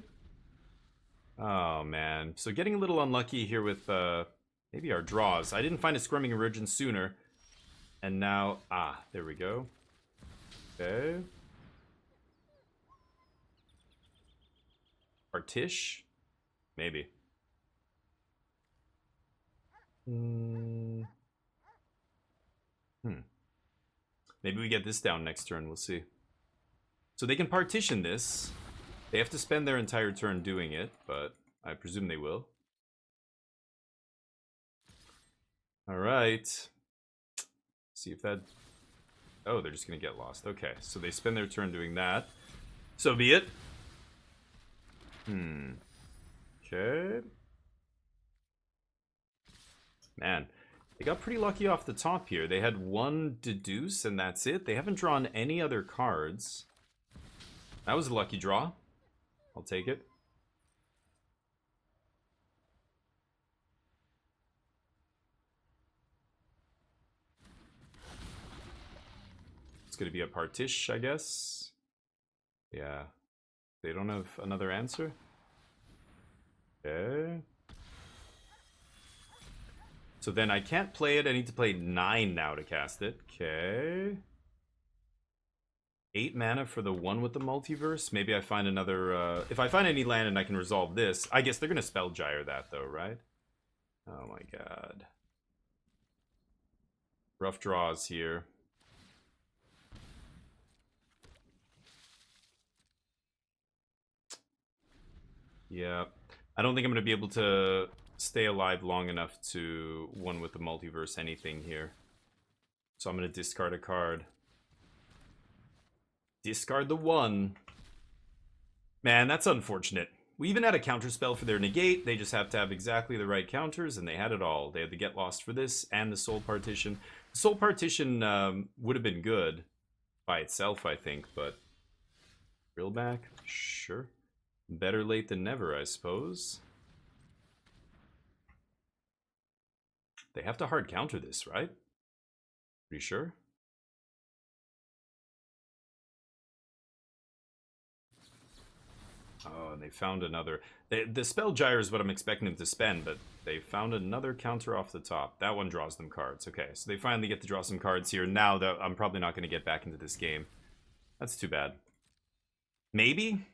Oh, man. So getting a little unlucky here with maybe our draws. I didn't find a Squirming Emergence sooner. And now, there we go. Okay. Partish? Maybe. Maybe we get this down next turn, we'll see. So they can partition this. They have to spend their entire turn doing it, but I presume they will. Alright. See if that... Oh, they're just gonna get lost. Okay, so they spend their turn doing that. So be it. Okay. Man, they got pretty lucky off the top here. They had 1 deduce and that's it. They haven't drawn any other cards. That was a lucky draw. I'll take it. It's going to be a partish, I guess. Yeah. They don't have another answer. Okay. So then I can't play it. I need to play 9 now to cast it. Okay. 8 mana for the 1 with the multiverse. Maybe I find another... if I find any land and I can resolve this... I guess they're going to spell gyre that though, right? Oh my god. Rough draws here. Yeah. I don't think I'm going to be able to stay alive long enough to 1 with the multiverse anything here. So I'm going to discard a card. Discard the 1. Man, that's unfortunate. We even had a counter spell for their negate. They just have to have exactly the right counters, and they had it all. They had the Get Lost for this and the Soul Partition. The Soul Partition would have been good by itself, I think, but... Real back? Sure. Better late than never, I suppose. They have to hard counter this, right? Pretty sure. Oh, and they found another. The spell gyre is what I'm expecting them to spend, but they found another counter off the top. That one draws them cards. Okay, so they finally get to draw some cards here. Now that I'm probably not going to get back into this game. That's too bad. Maybe?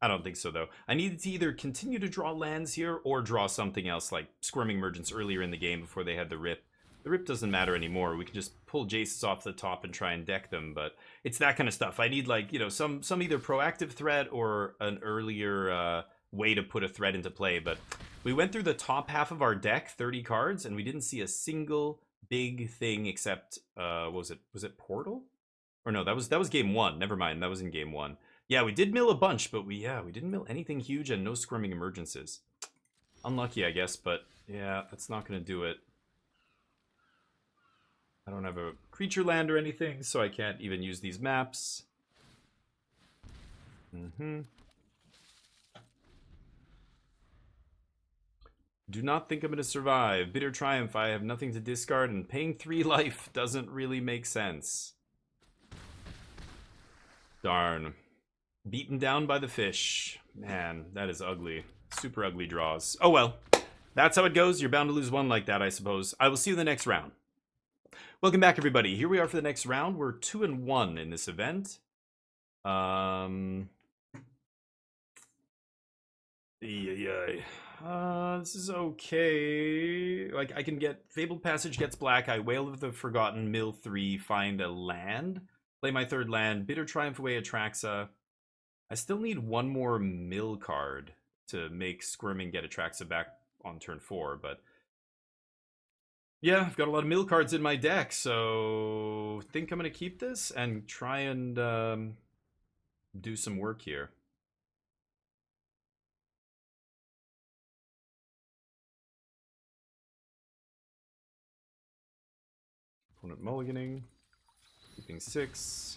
I don't think so, though. I needed to either continue to draw lands here or draw something else, like Squirming Emergence earlier in the game before they had the Rip. The Rip doesn't matter anymore. We can just pull Jaces off the top and try and deck them, but it's that kind of stuff. I need, like, you know, some either proactive threat or an earlier way to put a threat into play, but we went through the top half of our deck, 30 cards, and we didn't see a single big thing except, what was it? Was it Portal? Or no, that was game 1. Never mind, that was in game 1. Yeah, we did mill a bunch, but we didn't mill anything huge and no Squirming Emergences. Unlucky, I guess, but yeah, that's not going to do it. I don't have a creature land or anything, so I can't even use these maps. Do not think I'm going to survive. Bitter Triumph, I have nothing to discard, and paying 3 life doesn't really make sense. Darn. Beaten down by the fish. Man, that is ugly. Super ugly draws. Oh well. That's how it goes. You're bound to lose one like that, I suppose. I will see you in the next round. Welcome back, everybody. Here we are for the next round. We're 2-1 in this event. This is okay. Like, I can get Fabled Passage gets black. I Wail of the Forgotten, mill 3, find a land. Play my 3rd land. Bitter Triumph away Atraxa. I still need one more mill card to make Squirming get Atraxa back on turn 4, but yeah, I've got a lot of mill cards in my deck, so I think I'm going to keep this and try and do some work here. Opponent mulliganing, keeping 6.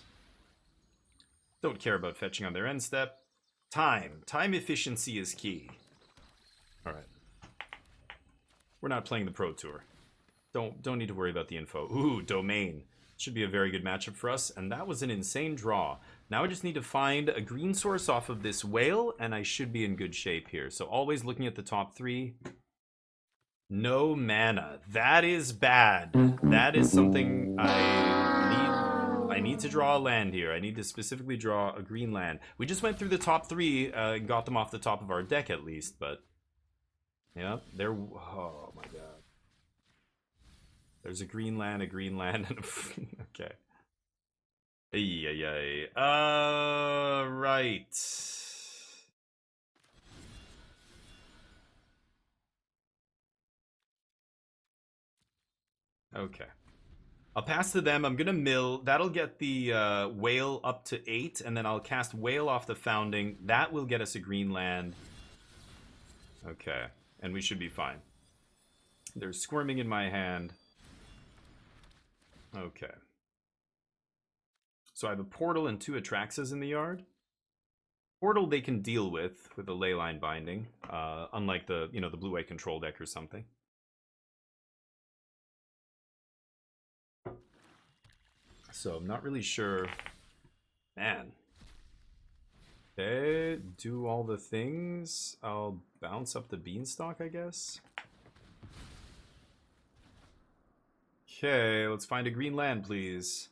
Don't care about fetching on their end step. Time efficiency is key. All right, we're not playing the Pro Tour. Don't need to worry about the info. Ooh, Domain. Should be a very good matchup for us, and that was an insane draw. Now I just need to find a green source off of this Wail, and I should be in good shape here. So always looking at the top 3. No mana. That is bad. That is something I need to draw a land here. I need to specifically draw a green land. We just went through the top 3, got them off the top of our deck at least, but yeah, they're... Oh my god. There's a green land, and a... Okay. Right. Okay. I'll pass to them. I'm going to mill. That'll get the Wail up to 8, and then I'll cast Wail off the Founding. That will get us a green land. Okay. And we should be fine. There's Squirming in my hand. Okay. So I have a Portal and 2 Atraxas in the yard. Portal they can deal with a Leyline Binding, unlike the, the blue-white control deck or something. So I'm not really sure. Man. Okay, do all the things. I'll bounce up the Beanstalk, I guess. Okay, let's find a green land, please.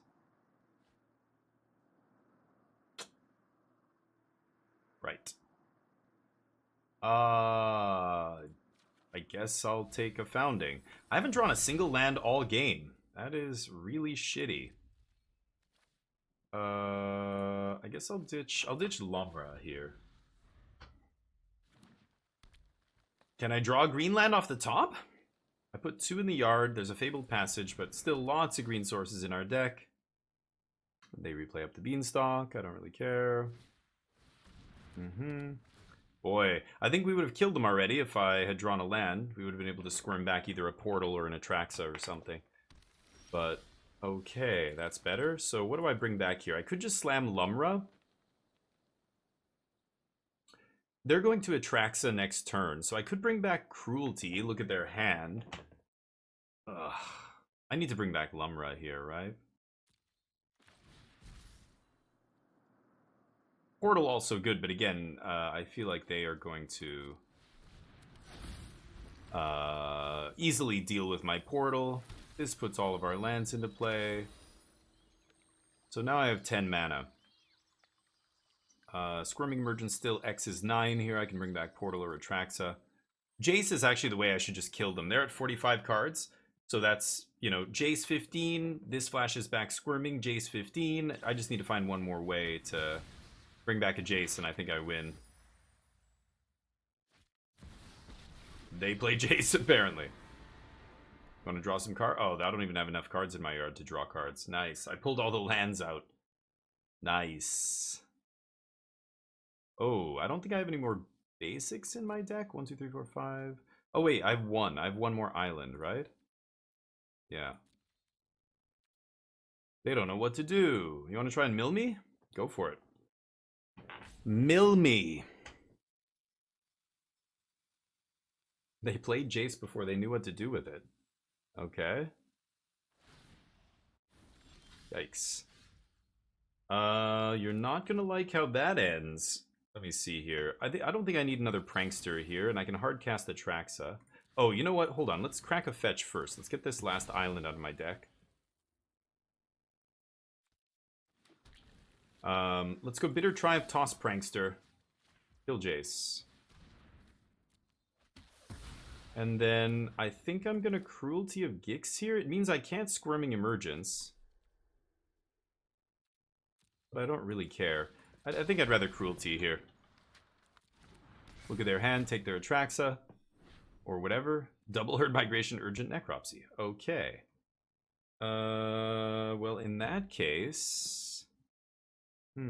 Right. I guess I'll take a Founding. I haven't drawn a single land all game. That is really shitty. I guess I'll ditch Lamra here. Can I draw a green land off the top? I put 2 in the yard. There's a Fabled Passage, but still lots of green sources in our deck. They replay up the Beanstalk. I don't really care. Boy, I think we would have killed them already if I had drawn a land. We would have been able to squirm back either a Portal or an Atraxa or something. But, okay, that's better. So what do I bring back here? I could just slam Lumra. They're going to Atraxa next turn, so I could bring back Cruelty. Look at their hand. Ugh. I need to bring back Lumra here, right? Portal also good, but again, I feel like they are going to easily deal with my Portal. This puts all of our lands into play. So now I have 10 mana. Squirming Emergence still X is 9 here. I can bring back Portal or Atraxa. Jace is actually the way I should just kill them. They're at 45 cards. So that's, Jace 15. This flashes back Squirming. Jace 15. I just need to find one more way to bring back a Jace, and I think I win. They play Jace, apparently. Want to draw some cards? Oh, I don't even have enough cards in my yard to draw cards. Nice. I pulled all the lands out. Nice. Oh, I don't think I have any more basics in my deck. 1, 2, 3, 4, 5. Oh wait, I have one. I have one more island, right? Yeah. They don't know what to do. You want to try and mill me? Go for it. Mill me. They played Jace before they knew what to do with it. Okay. Yikes. You're not gonna like how that ends. Let me see here. I don't think I need another Prankster here, and I can hard cast Atraxa. Oh, you know what? Hold on. Let's crack a fetch first. Let's get this last island out of my deck. Let's go Bitter Triumph, toss Prankster. Kill Jace. And then I think I'm gonna Cruelty of Gix here. It means I can't Squirming Emergence. But I don't really care. I think I'd rather Cruelty here. Look at their hand, take their Atraxa. Or whatever. Double Herd Migration, Urgent Necropsy. Okay. Well, in that case... I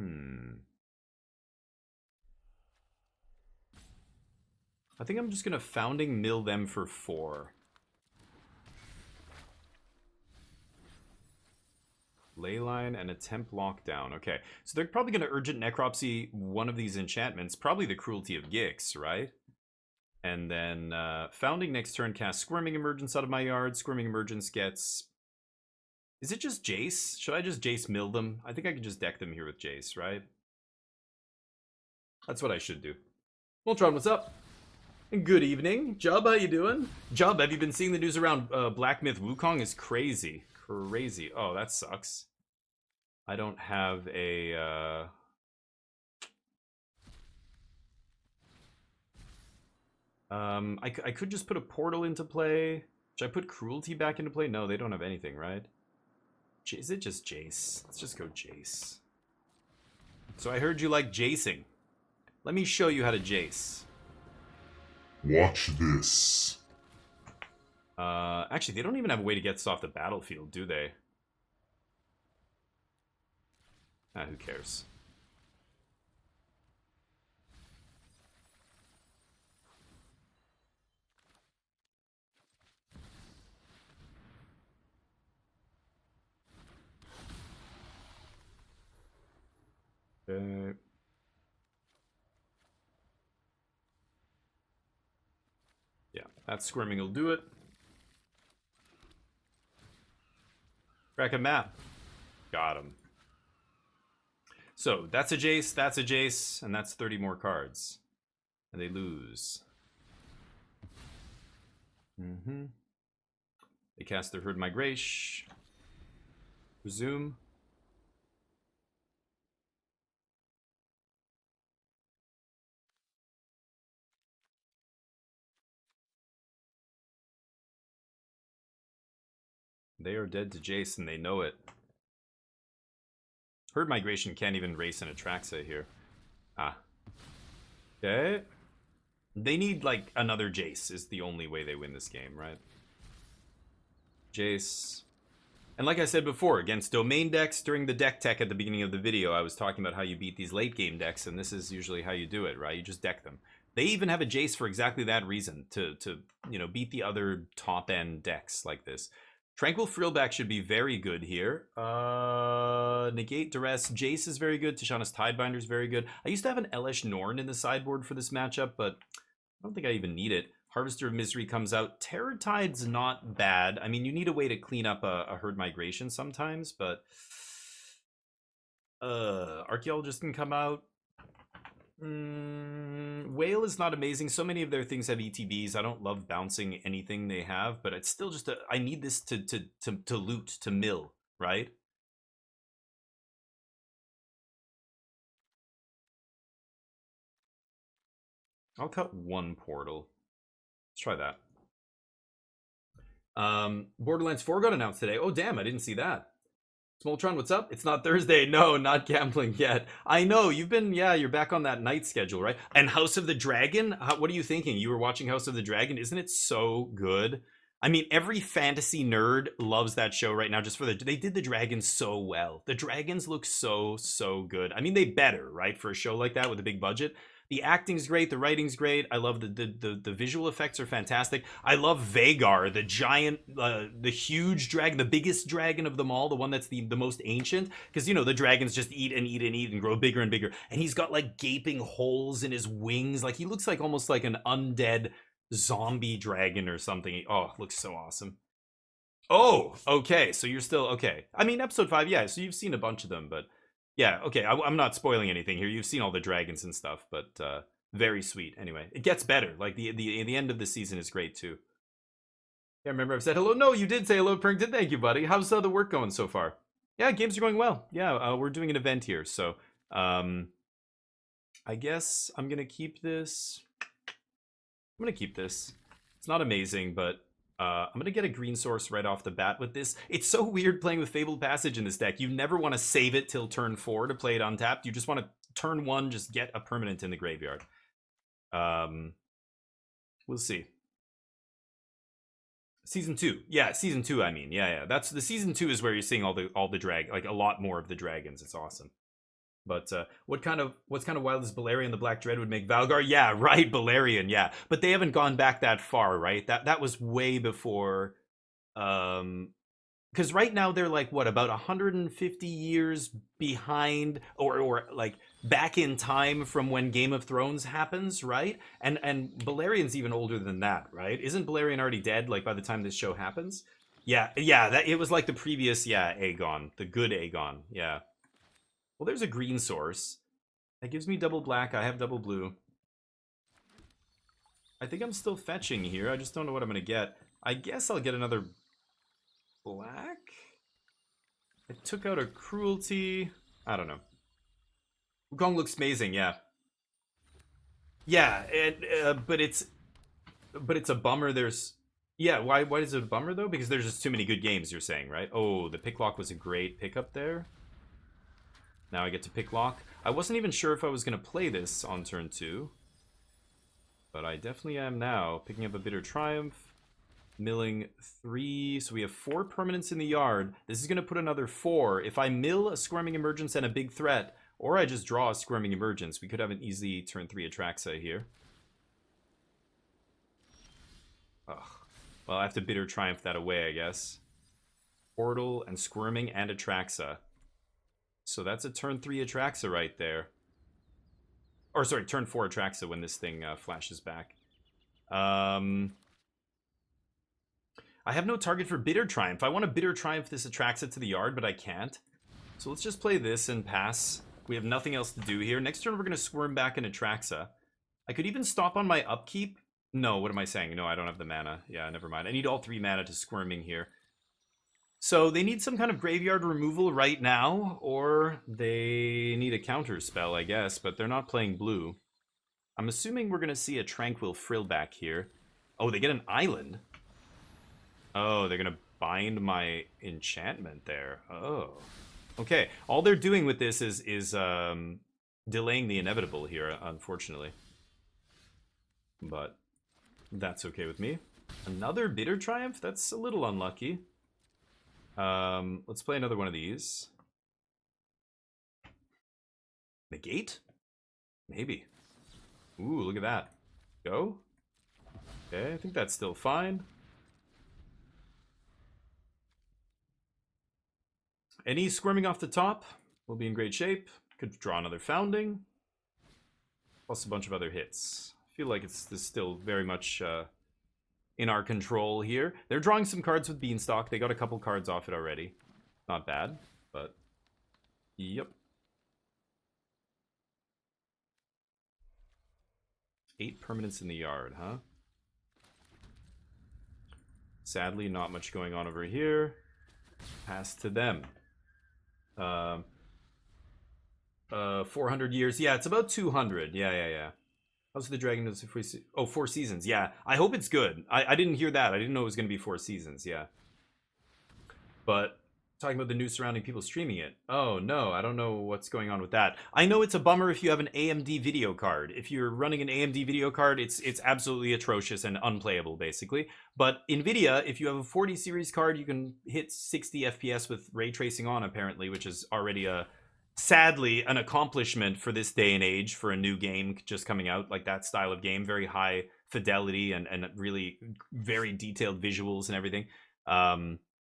think I'm just gonna Founding Mill them for 4. Leyline and attempt lockdown. Okay, so they're probably gonna Urgent Necropsy one of these enchantments, probably the Cruelty of Gix, right? And then Founding next turn, cast Squirming Emergence out of my yard. Squirming Emergence gets... Is it just Jace? Should I just Jace mill them? I think I could just deck them here with Jace, right? That's what I should do. Voltron, what's up? Good evening. Jub, how you doing? Jub, have you been seeing the news around Black Myth Wukong? Is crazy. Crazy. Oh, that sucks. I don't have a... I could just put a portal into play. Should I put Cruelty back into play? No, they don't have anything, right? Is it just Jace? Let's just go Jace. So I heard you like Jacing. Let me show you how to Jace. Watch this. Actually, they don't even have a way to get this off the battlefield, do they? Ah, who cares? Okay. Yeah, that Squirming will do it. Crack a map. Got him. So, that's a Jace, and that's 30 more cards. And they lose. They cast their Herd Migration. Resume. They are dead to Jace, and they know it. Herd Migration can't even race an Atraxa here. Ah. Okay. They need, like, another Jace is the only way they win this game, right? Jace. And like I said before, against domain decks, during the deck tech at the beginning of the video, I was talking about how you beat these late game decks, and this is usually how you do it, right? You just deck them. They even have a Jace for exactly that reason, to you know, beat the other top-end decks like this. Tranquil Frillback should be very good here. Negate Duress. Jace is very good. Tishana's Tidebinder is very good. I used to have an Elesh Norn in the sideboard for this matchup, but I don't think I even need it. Harvester of Misery comes out. Terror Tide's not bad. I mean, you need a way to clean up a Herd Migration sometimes, but... Archaeologist can come out. Wail is not amazing. So many of their things have ETBs. I don't love bouncing anything they have, but it's still just I need this to loot, to mill, right? I'll cut one portal. Let's try that. Borderlands 4 got announced today. Oh damn, I didn't see that. Smoltron, what's up? It's not Thursday. No, not gambling yet. I know, you've been, yeah, you're back on that night schedule, right? And House of the Dragon? What are you thinking? You were watching House of the Dragon? Isn't it so good? I mean, every fantasy nerd loves that show right now just for they did the dragons so well. The dragons look so good. I mean, they better, right, for a show like that with a big budget. The acting's great, the writing's great. I love the visual effects are fantastic. I love Vagar, the giant, the huge dragon, the biggest dragon of them all, the one that's the most ancient. Because, you know, the dragons just eat and eat and eat and grow bigger and bigger. And he's got like gaping holes in his wings. Like he looks like almost like an undead zombie dragon or something. Oh, it looks so awesome. Oh, okay. So you're still okay. I mean, episode 5, yeah. So you've seen a bunch of them, but yeah, okay. I'm not spoiling anything here. You've seen all the dragons and stuff, but very sweet. Anyway, it gets better. Like the end of the season is great too. Yeah, remember I've said hello. No, you did say hello, Prankton. Thank you, buddy. How's the work going so far? Yeah, games are going well. Yeah, we're doing an event here, so I guess I'm gonna keep this. I'm gonna keep this. It's not amazing, but I'm gonna get a green source right off the bat with this. It's so weird playing with Fabled Passage in this deck. You never want to save it till turn 4 to play it untapped. You just want to turn 1, just get a permanent in the graveyard. We'll see. Season 2, yeah, season 2. I mean, yeah. That's the season 2 is where you're seeing all the drag, like a lot more of the dragons. It's awesome. But what's kind of wild is Balerion the Black Dread would make Valgar. Yeah, right, Balerion, yeah. But they haven't gone back that far, right? That was way before because right now they're like what, about 150 years behind or like back in time from when Game of Thrones happens, right? And Balerion's even older than that, right? Isn't Balerion already dead like by the time this show happens? Yeah, that it was like the previous, yeah, Aegon, the good Aegon, yeah. Well, there's a green source. That gives me double black. I have double blue. I think I'm still fetching here. I just don't know what I'm going to get. I guess I'll get another black? I took out a cruelty. I don't know. Wukong looks amazing, yeah. Yeah, but it's a bummer. There's yeah. Why is it a bummer though? Because there's just too many good games. You're saying, right? Oh, the Picklock was a great pickup there. Now I get to Picklock. I wasn't even sure if I was going to play this on turn 2. But I definitely am now. Picking up a Bitter Triumph. Milling 3. So we have 4 permanents in the yard. This is going to put another 4. If I mill a Squirming Emergence and a big threat, or I just draw a Squirming Emergence, we could have an easy turn 3 Atraxa here. Ugh. Well, I have to Bitter Triumph that away, I guess. Portal and Squirming and Atraxa. So that's a turn 3 Atraxa right there. Or sorry, turn 4 Atraxa when this thing flashes back. I have no target for Bitter Triumph. I want to Bitter Triumph this Atraxa to the yard, but I can't. So let's just play this and pass. We have nothing else to do here. Next turn we're going to Squirm back an Atraxa. I could even stop on my upkeep. No, what am I saying? No, I don't have the mana. Yeah, never mind. I need all 3 mana to Squirming here. So they need some kind of graveyard removal right now, or they need a counter spell, I guess, but they're not playing blue. I'm assuming we're going to see a Tranquil Frill back here. Oh, they get an island. Oh, they're going to bind my enchantment there. Oh. Okay, all they're doing with this is delaying the inevitable here, unfortunately. But that's okay with me. Another Bitter Triumph? That's a little unlucky. Let's play another one of these. Negate? Maybe. Ooh, look at that. Go. Okay, I think that's still fine. Any Squirming off the top will be in great shape. Could draw another Founding. Plus a bunch of other hits. I feel like it's still very much in our control here. They're drawing some cards with Beanstalk. They got a couple cards off it already. Not bad, but yep. 8 permanents in the yard, huh? Sadly, not much going on over here. Pass to them. 400 years. Yeah, it's about 200. Yeah. How's the Dragon does if we see? Oh, 4 seasons. Yeah, I hope it's good. I didn't hear that. I didn't know it was going to be 4 seasons. Yeah. But talking about the news surrounding people streaming it. Oh no, I don't know what's going on with that. I know it's a bummer if you have an AMD video card. If you're running an AMD video card, it's absolutely atrocious and unplayable basically. But Nvidia, if you have a 40 series card, you can hit 60 FPS with ray tracing on apparently, which is already a sadly an accomplishment for this day and age for a new game just coming out, like that style of game, very high fidelity and really very detailed visuals and everything.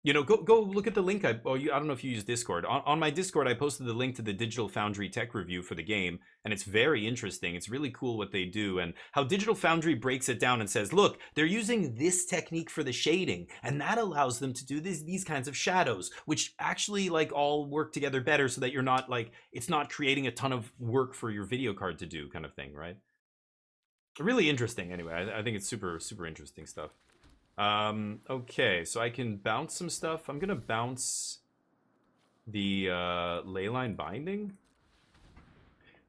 You know, go look at the link. I don't know if you use Discord. On my Discord, I posted the link to the Digital Foundry tech review for the game, and it's very interesting. It's really cool what they do and how Digital Foundry breaks it down and says, look, they're using this technique for the shading, and that allows them to do these kinds of shadows, which actually like all work together better so that you're not like, it's not creating a ton of work for your video card to do kind of thing, right? Really interesting anyway. I think it's super interesting stuff. Okay, so I can bounce some stuff. I'm gonna bounce the Leyline Binding.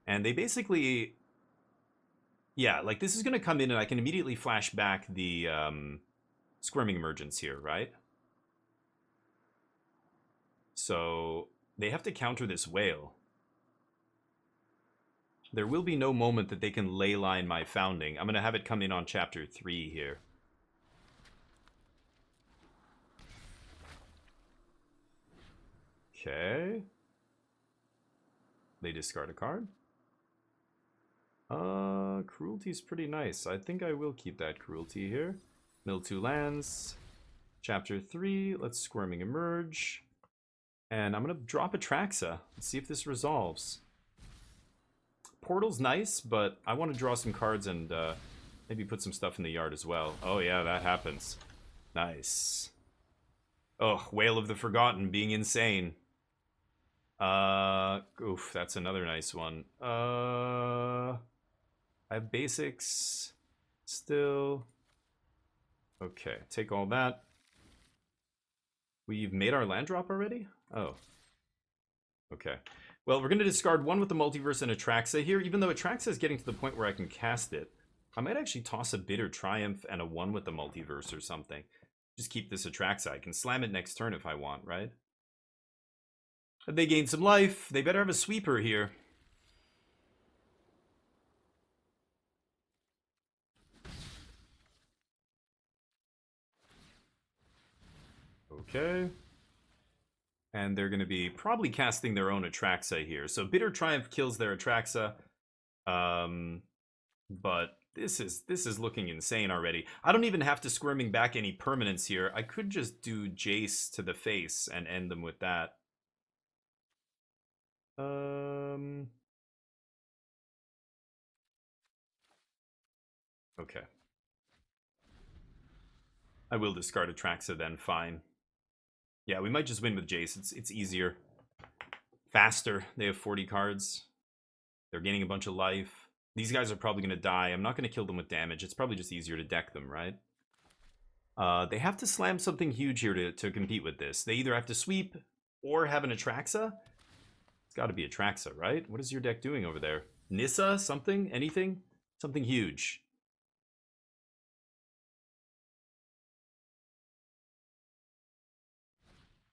And they basically, yeah, like this is gonna come in and I can immediately flash back the Squirming Emergence here, right? So they have to counter this Wail. There will be no moment that they can leyline my founding. I'm gonna have it come in on chapter 3 here. Okay. They discard a card. Cruelty's pretty nice. I think I will keep that Cruelty here. Mill 2 lands. Chapter 3. Let's Squirming Emerge. And I'm going to drop Atraxa. Let's see if this resolves. Portal's nice, but I want to draw some cards and maybe put some stuff in the yard as well. Oh yeah, that happens. Nice. Oh, Wail of the Forgotten being insane. Oof, that's another nice one. I have basics still. Okay, take all that. We've made our land drop already? Oh. Okay. Well, we're going to discard one with the Multiverse and Atraxa here. Even though Atraxa is getting to the point where I can cast it, I might actually toss a Bitter Triumph and a 1 with the Multiverse or something. Just keep this Atraxa. I can slam it next turn if I want, right? They gain some life. They better have a sweeper here. Okay. And they're going to be probably casting their own Atraxa here. So Bitter Triumph kills their Atraxa. But this is looking insane already. I don't even have to Squirming back any permanents here. I could just do Jace to the face and end them with that. Okay. I will discard Atraxa then, fine. Yeah, we might just win with Jace. It's easier. Faster. They have 40 cards. They're gaining a bunch of life. These guys are probably going to die. I'm not going to kill them with damage. It's probably just easier to deck them, right? They have to slam something huge here to compete with this. They either have to sweep or have an Atraxa. It's got to be Atraxa, right? What is your deck doing over there? Nissa? Something? Anything? Something huge.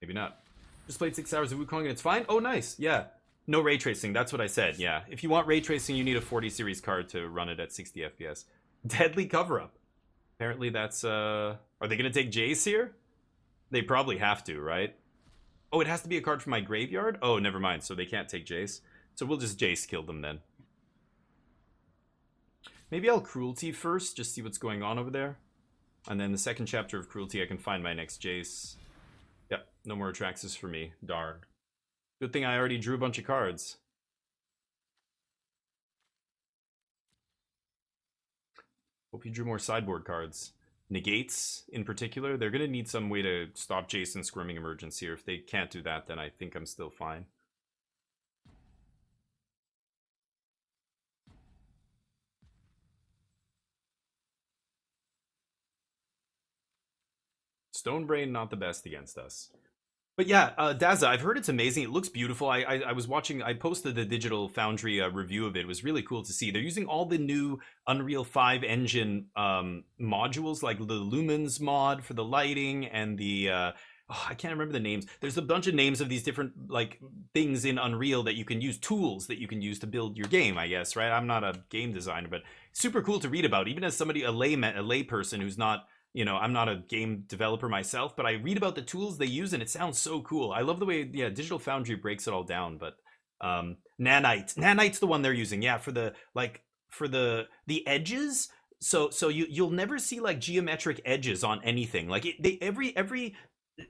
Maybe not. Just played 6 hours of Wukong and it's fine? Oh, nice. Yeah. No ray tracing. That's what I said. Yeah. If you want ray tracing, you need a 40 series card to run it at 60 FPS. Deadly Cover-Up. Apparently that's, Are they going to take Jace here? They probably have to, right? Oh, it has to be a card from my graveyard? Oh, never mind. So they can't take Jace. So we'll just Jace kill them then. Maybe I'll Cruelty first, just see what's going on over there. And then the second chapter of Cruelty, I can find my next Jace. Yep, no more Atraxas for me. Darn. Good thing I already drew a bunch of cards. Hope you drew more sideboard cards. Negates, in particular, they're going to need some way to stop Jason's Squirming Emergence here. If they can't do that, then I think I'm still fine. Stonebrain, not the best against us. But yeah, Daza, I've heard it's amazing. It looks beautiful. I was watching, I posted the Digital Foundry review of it. It was really cool to see. They're using all the new Unreal 5 engine modules, like the Lumens mod for the lighting and the Oh, I can't remember the names. There's a bunch of names of these different like things in Unreal that you can use, tools that you can use to build your game, I guess, right? I'm not a game designer, but super cool to read about, even as somebody, a lay person who's not, you know, I'm not a game developer myself, but I read about the tools they use and it sounds so cool. I love the way, yeah, Digital Foundry breaks it all down, but Nanite's the one they're using, yeah, for the like for the edges. So you'll never see like geometric edges on anything. Like every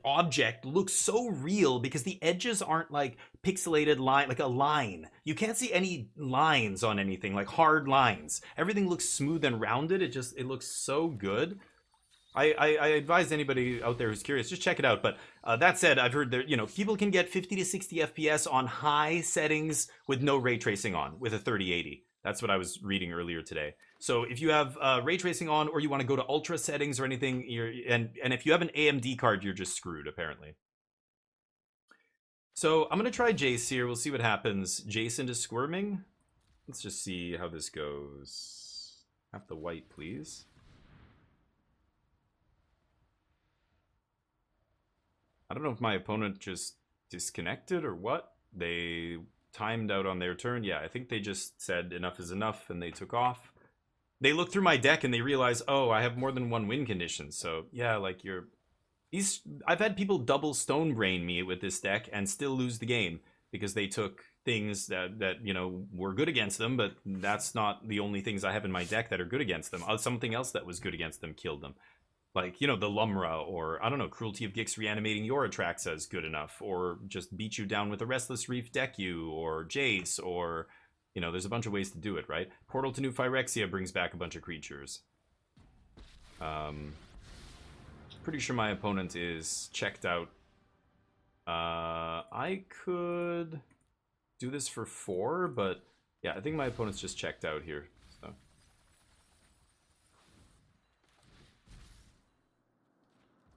object looks so real because the edges aren't like pixelated line, like a line. You can't see any lines on anything, like hard lines. Everything looks smooth and rounded. It looks so good. I advise anybody out there who's curious, just check it out. But that said, I've heard that, you know, people can get 50 to 60 FPS on high settings with no ray tracing on with a 3080. That's what I was reading earlier today. So if you have ray tracing on, or you want to go to ultra settings or anything, and if you have an AMD card, you're just screwed apparently. So I'm gonna try Jace here. We'll see what happens. Jace into Squirming. Let's just see how this goes. Have the white, please. I don't know if my opponent just disconnected or what. They timed out on their turn. Yeah, I think they just said enough is enough and they took off. They looked through my deck and they realized, oh, I have more than one win condition. So yeah, like I've had people double stone brain me with this deck and still lose the game because they took things that you know were good against them, but that's not the only things I have in my deck that are good against them. Something else that was good against them killed them. Like, you know, the Lumra, or, I don't know, Cruelty of Gix reanimating your Atraxa is good enough, or just beat you down with a Restless Reef deck you, or Jace, or, you know, there's a bunch of ways to do it, right? Portal to New Phyrexia brings back a bunch of creatures. Pretty sure my opponent is checked out. I could do this for 4, but yeah, I think my opponent's just checked out here. So.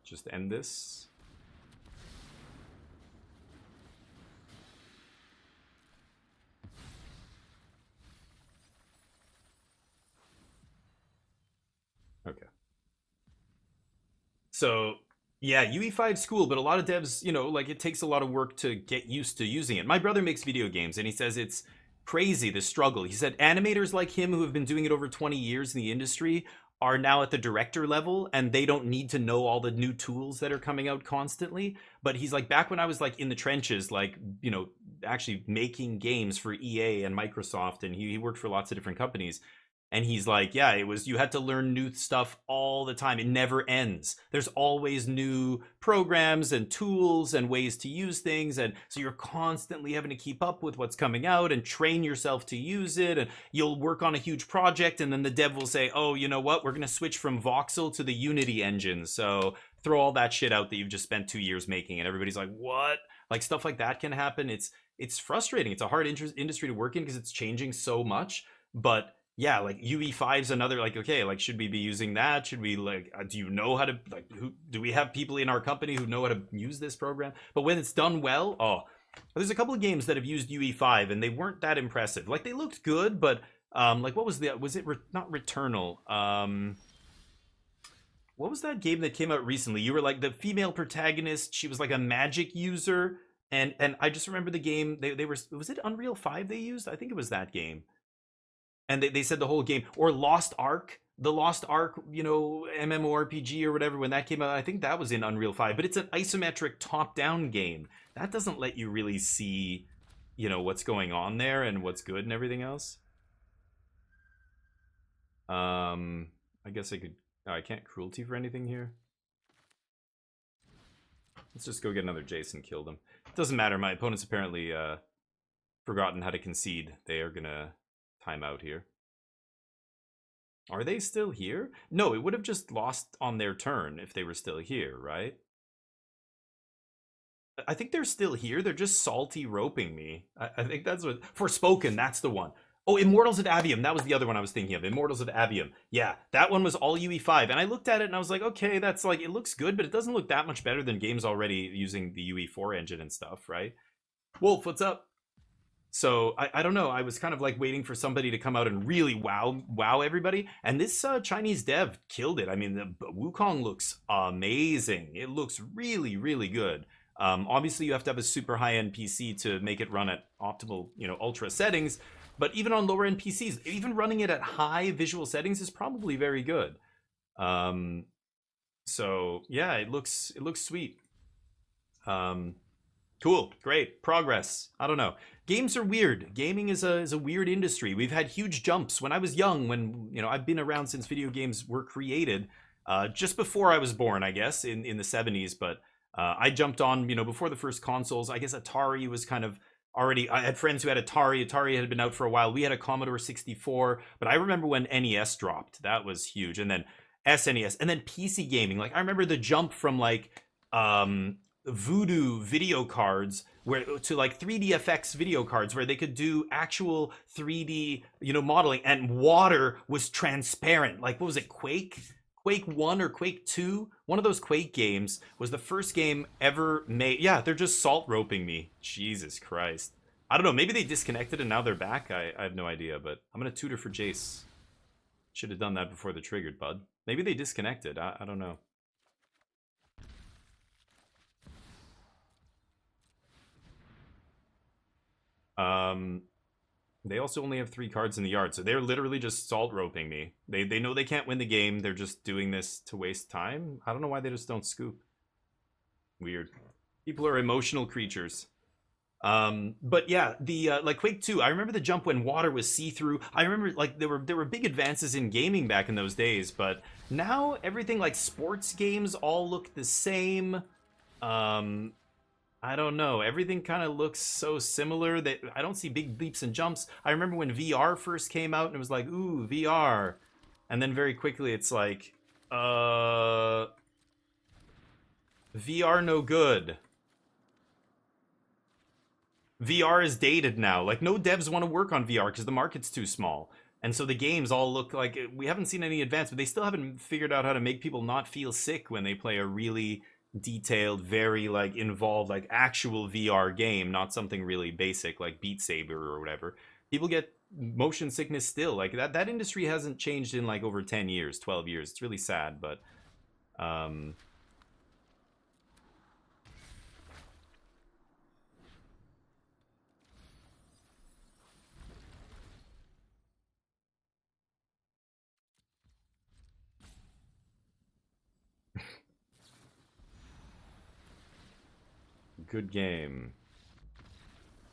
Just end this. Okay. So, yeah, UE5's cool, but a lot of devs, you know, like it takes a lot of work to get used to using it. My brother makes video games and he says it's crazy, the struggle. He said animators like him who have been doing it over 20 years in the industry are now at the director level and they don't need to know all the new tools that are coming out constantly. But he's like, back when I was like in the trenches, like, you know, actually making games for EA and Microsoft, and he worked for lots of different companies. And he's like, yeah, it was, you had to learn new stuff all the time. It never ends. There's always new programs and tools and ways to use things. And so you're constantly having to keep up with what's coming out and train yourself to use it. And you'll work on a huge project and then the dev will say, oh, you know what? We're going to switch from voxel to the Unity engine. So throw all that shit out that you've just spent 2 years making. And everybody's like, what? Like stuff like that can happen. It's frustrating. It's a hard industry to work in because it's changing so much. But yeah, like UE5's another, like, okay, like, should we be using that? Should we, like, do you know how to, like, do we have people in our company who know how to use this program? But when it's done well, oh, there's a couple of games that have used UE5 and they weren't that impressive. Like, they looked good, but, like, what was it, not Returnal, what was that game that came out recently? You were, like, the female protagonist, she was, like, a magic user, and I just remember the game, they were, was it Unreal 5 they used? I think it was that game. And they said the whole game, or Lost Ark, the Lost Ark, you know, MMORPG or whatever, when that came out, I think that was in Unreal 5, but it's an isometric top-down game. That doesn't let you really see, you know, what's going on there and what's good and everything else. I guess I could, I can't cruelty for anything here. Let's just go get another Jason, kill them. It doesn't matter, my opponent's apparently forgotten how to concede. They are gonna time out here. Are they still here? No, it would have just lost on their turn if they were still here, right? I think they're still here. They're just salty roping me. I think that's what... Forspoken, that's the one. Oh, Immortals of Avium. That was the other one I was thinking of. Immortals of Avium. Yeah, that one was all UE5. And I looked at it and I was like, okay, that's like, it looks good, but it doesn't look that much better than games already using the UE4 engine and stuff, right? Wolf, what's up? So I don't know. I was kind of like waiting for somebody to come out and really wow everybody. And this Chinese dev killed it. I mean, the Wukong looks amazing. It looks really, really good. Obviously, you have to have a super high-end PC to make it run at optimal, ultra settings. But even on lower-end PCs, even running it at high visual settings is probably very good. So yeah, it looks sweet. Cool, great, progress. I don't know. Games are weird. Gaming is a weird industry. We've had huge jumps. When I was young, when I've been around since video games were created, just before I was born, I guess, in the 70s. But I jumped on, before the first consoles. I guess Atari was kind of already. I had friends who had Atari. Atari had been out for a while. We had a Commodore 64, but I remember when NES dropped. That was huge, and then SNES, and then PC gaming. Like I remember the jump from like Voodoo video cards to like 3DFX video cards where they could do actual 3D modeling, and water was transparent. Like what was it, Quake 1 or Quake 2? One of those Quake games was the first game ever made. Yeah, they're just salt roping me. Jesus Christ. I don't know, maybe they disconnected and now they're back. I have no idea, but I'm gonna tutor for Jace. Should have done that before they triggered, bud. Maybe they disconnected. I don't know. They also only have 3 cards in the yard, so they're literally just salt roping me. They know they can't win the game. They're just doing this to waste time. I don't know why they just don't scoop. Weird. People are emotional creatures. But yeah, the like Quake 2, I remember the jump when water was see-through. I remember like there were big advances in gaming back in those days, but now everything like sports games all look the same. I don't know. Everything kind of looks so similar that I don't see big leaps and jumps. I remember when VR first came out and it was like, ooh, VR. And then very quickly it's like, VR no good. VR is dated now. Like no devs want to work on VR because the market's too small. And so the games all look like, we haven't seen any advance, but they still haven't figured out how to make people not feel sick when they play a really detailed, very like involved, like actual VR game, not something really basic like Beat Saber or whatever. People get motion sickness still. Like that industry hasn't changed in like over 10 years, 12 years. It's really sad, but good game.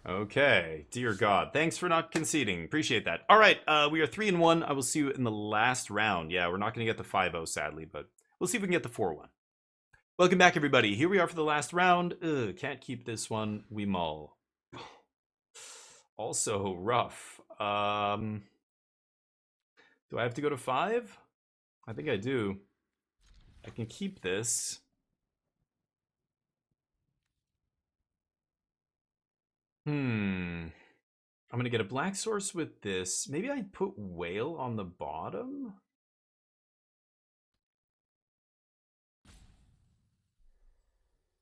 Okay, dear God, thanks for not conceding. Appreciate that. All right, we are 3-1. I will see you in the last round. Yeah, we're not going to get the 5-0 sadly, but we'll see if we can get the 4-1. Welcome back, everybody. Here we are for the last round. Ugh, can't keep this one. We mull. Also rough. Do I have to go to 5? I think I do. I can keep this. I'm gonna get a black source with this. Maybe I put Wail on the bottom?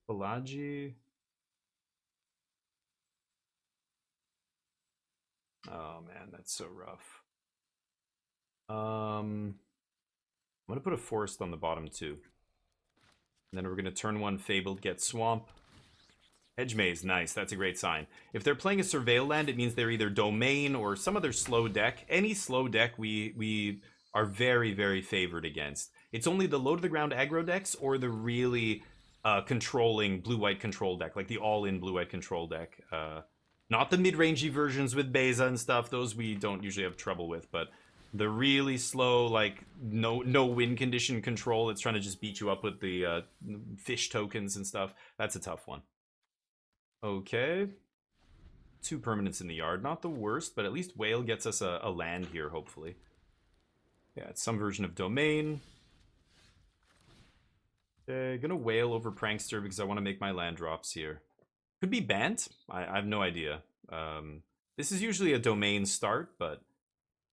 Fallaji. Oh man, that's so rough. I'm gonna put a forest on the bottom too. And then we're gonna turn 1 Fabled, get Swamp. Hedge Maze, nice, that's a great sign. If they're playing a Surveil land, it means they're either Domain or some other slow deck. Any slow deck we are very, very favored against. It's only the low to the ground aggro decks or the really controlling blue-white control deck, like the all-in blue-white control deck. Not the mid-rangey versions with Beza and stuff, those we don't usually have trouble with, but the really slow, like, no win condition control, it's trying to just beat you up with the fish tokens and stuff, that's a tough one. Okay. 2 permanents in the yard. Not the worst, but at least Wail gets us a land here, hopefully. Yeah, it's some version of Domain. Okay, gonna Wail over Prankster because I want to make my land drops here. Could be Bant. I have no idea. This is usually a Domain start, but...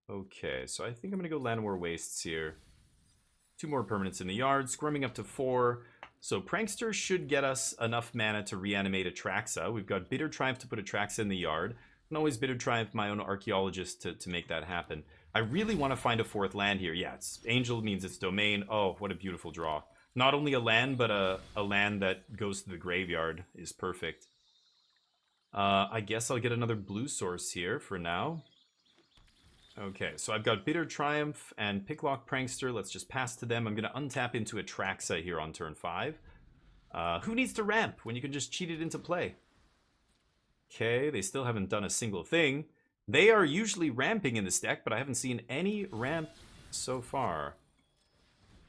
Okay, so I think I'm gonna go Llanowar Wastes here. 2 more permanents in the yard, squirming up to 4. So Prankster should get us enough mana to reanimate Atraxa. We've got Bitter Triumph to put Atraxa in the yard. Can always bitter triumph my own archaeologist to make that happen. I really want to find a 4th land here. Yeah, it's Angel means it's domain. Oh, what a beautiful draw. Not only a land, but a land that goes to the graveyard is perfect. I guess I'll get another blue source here for now. Okay, so I've got Bitter Triumph and Picklock Prankster. Let's just pass to them. I'm going to untap into Atraxa here on turn 5. Who needs to ramp when you can just cheat it into play? Okay, they still haven't done a single thing. They are usually ramping in this deck, but I haven't seen any ramp so far.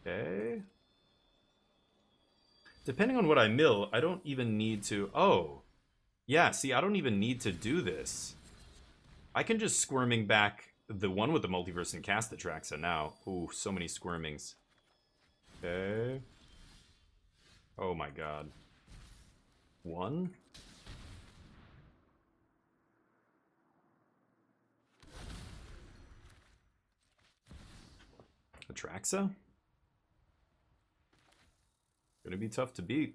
Okay. Depending on what I mill, I don't even need to... Oh. Yeah, see, I don't even need to do this. I can just Squirming back the one with the Multiverse and cast Atraxa now. Ooh, so many Squirmings. Okay. Oh my god. 1. Atraxa? Gonna be tough to beat.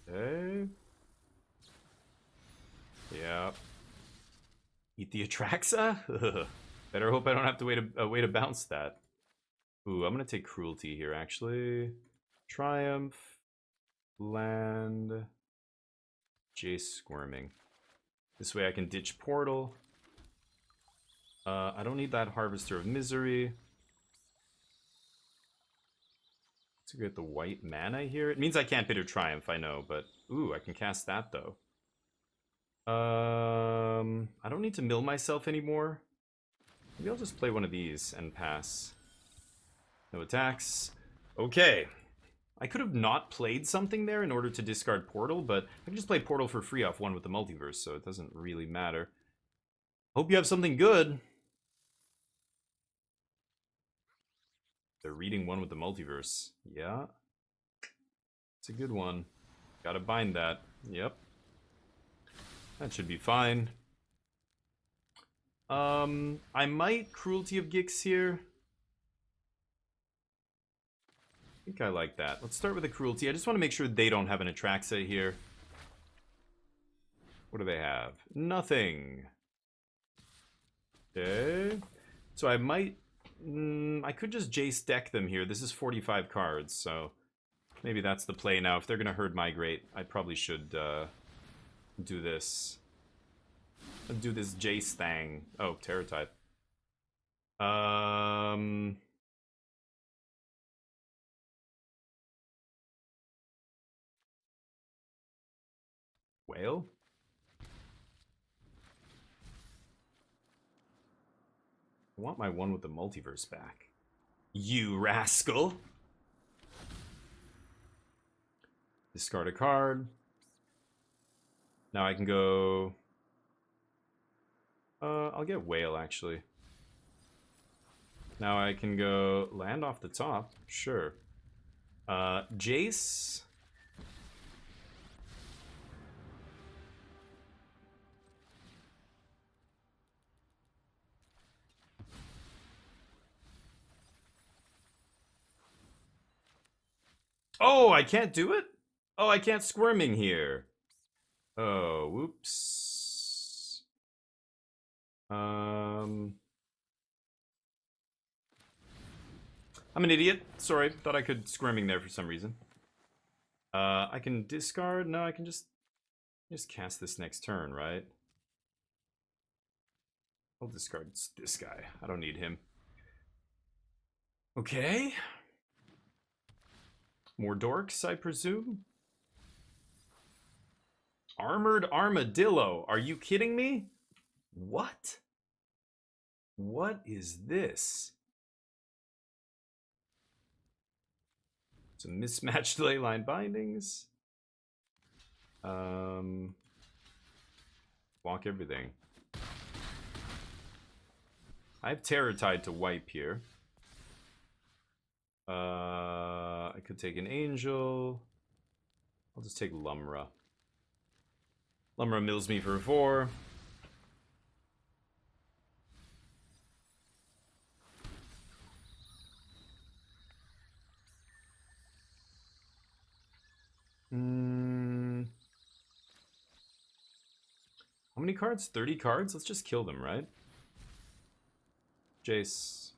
Okay. Yeah. Eat the Atraxa? Better hope I don't have to wait a way to bounce that. Ooh, I'm gonna take Cruelty here, actually. Triumph. Land. Jace Squirming. This way I can ditch Portal. I don't need that Harvester of Misery. To get the white mana here. It means I can't Bitter Triumph, I know, but ooh, I can cast that though. I don't need to mill myself anymore. Maybe I'll just play one of these and pass. No attacks. Okay. I could have not played something there in order to discard Portal, but I can just play Portal for free off one with the Multiverse, so it doesn't really matter. Hope you have something good. They're reading one with the Multiverse. Yeah. It's a good one. Gotta bind that. Yep. That should be fine. I might Cruelty of Gix here. I think I like that. Let's start with the Cruelty. I just want to make sure they don't have an Atraxa here. What do they have? Nothing. Okay. So I might... I could just Jace deck them here. This is 45 cards, so... Maybe that's the play now. If they're going to Herd Migrate, I probably should do this. Do this Jace thing. Oh, Terror type. Wail? I want my one with the Multiverse back. You rascal! Discard a card. Now I can go... I'll get Wail, actually. Now I can go land off the top. Sure. Jace... Oh, I can't do it? Oh, I can't Squirming here. Oh, whoops. I'm an idiot. Sorry, thought I could Squirming there for some reason. I can discard? No, I can just cast this next turn, right? I'll discard this guy. I don't need him. Okay. More dorks, I presume? Armored Armadillo. Are you kidding me? What? What is this? Some mismatched leyline bindings. Block everything. I have Terror tied to wipe here. I could take an Angel. I'll just take Lumra. Lumra mills me for 4. How many cards? 30 cards? Let's just kill them, right? Jace.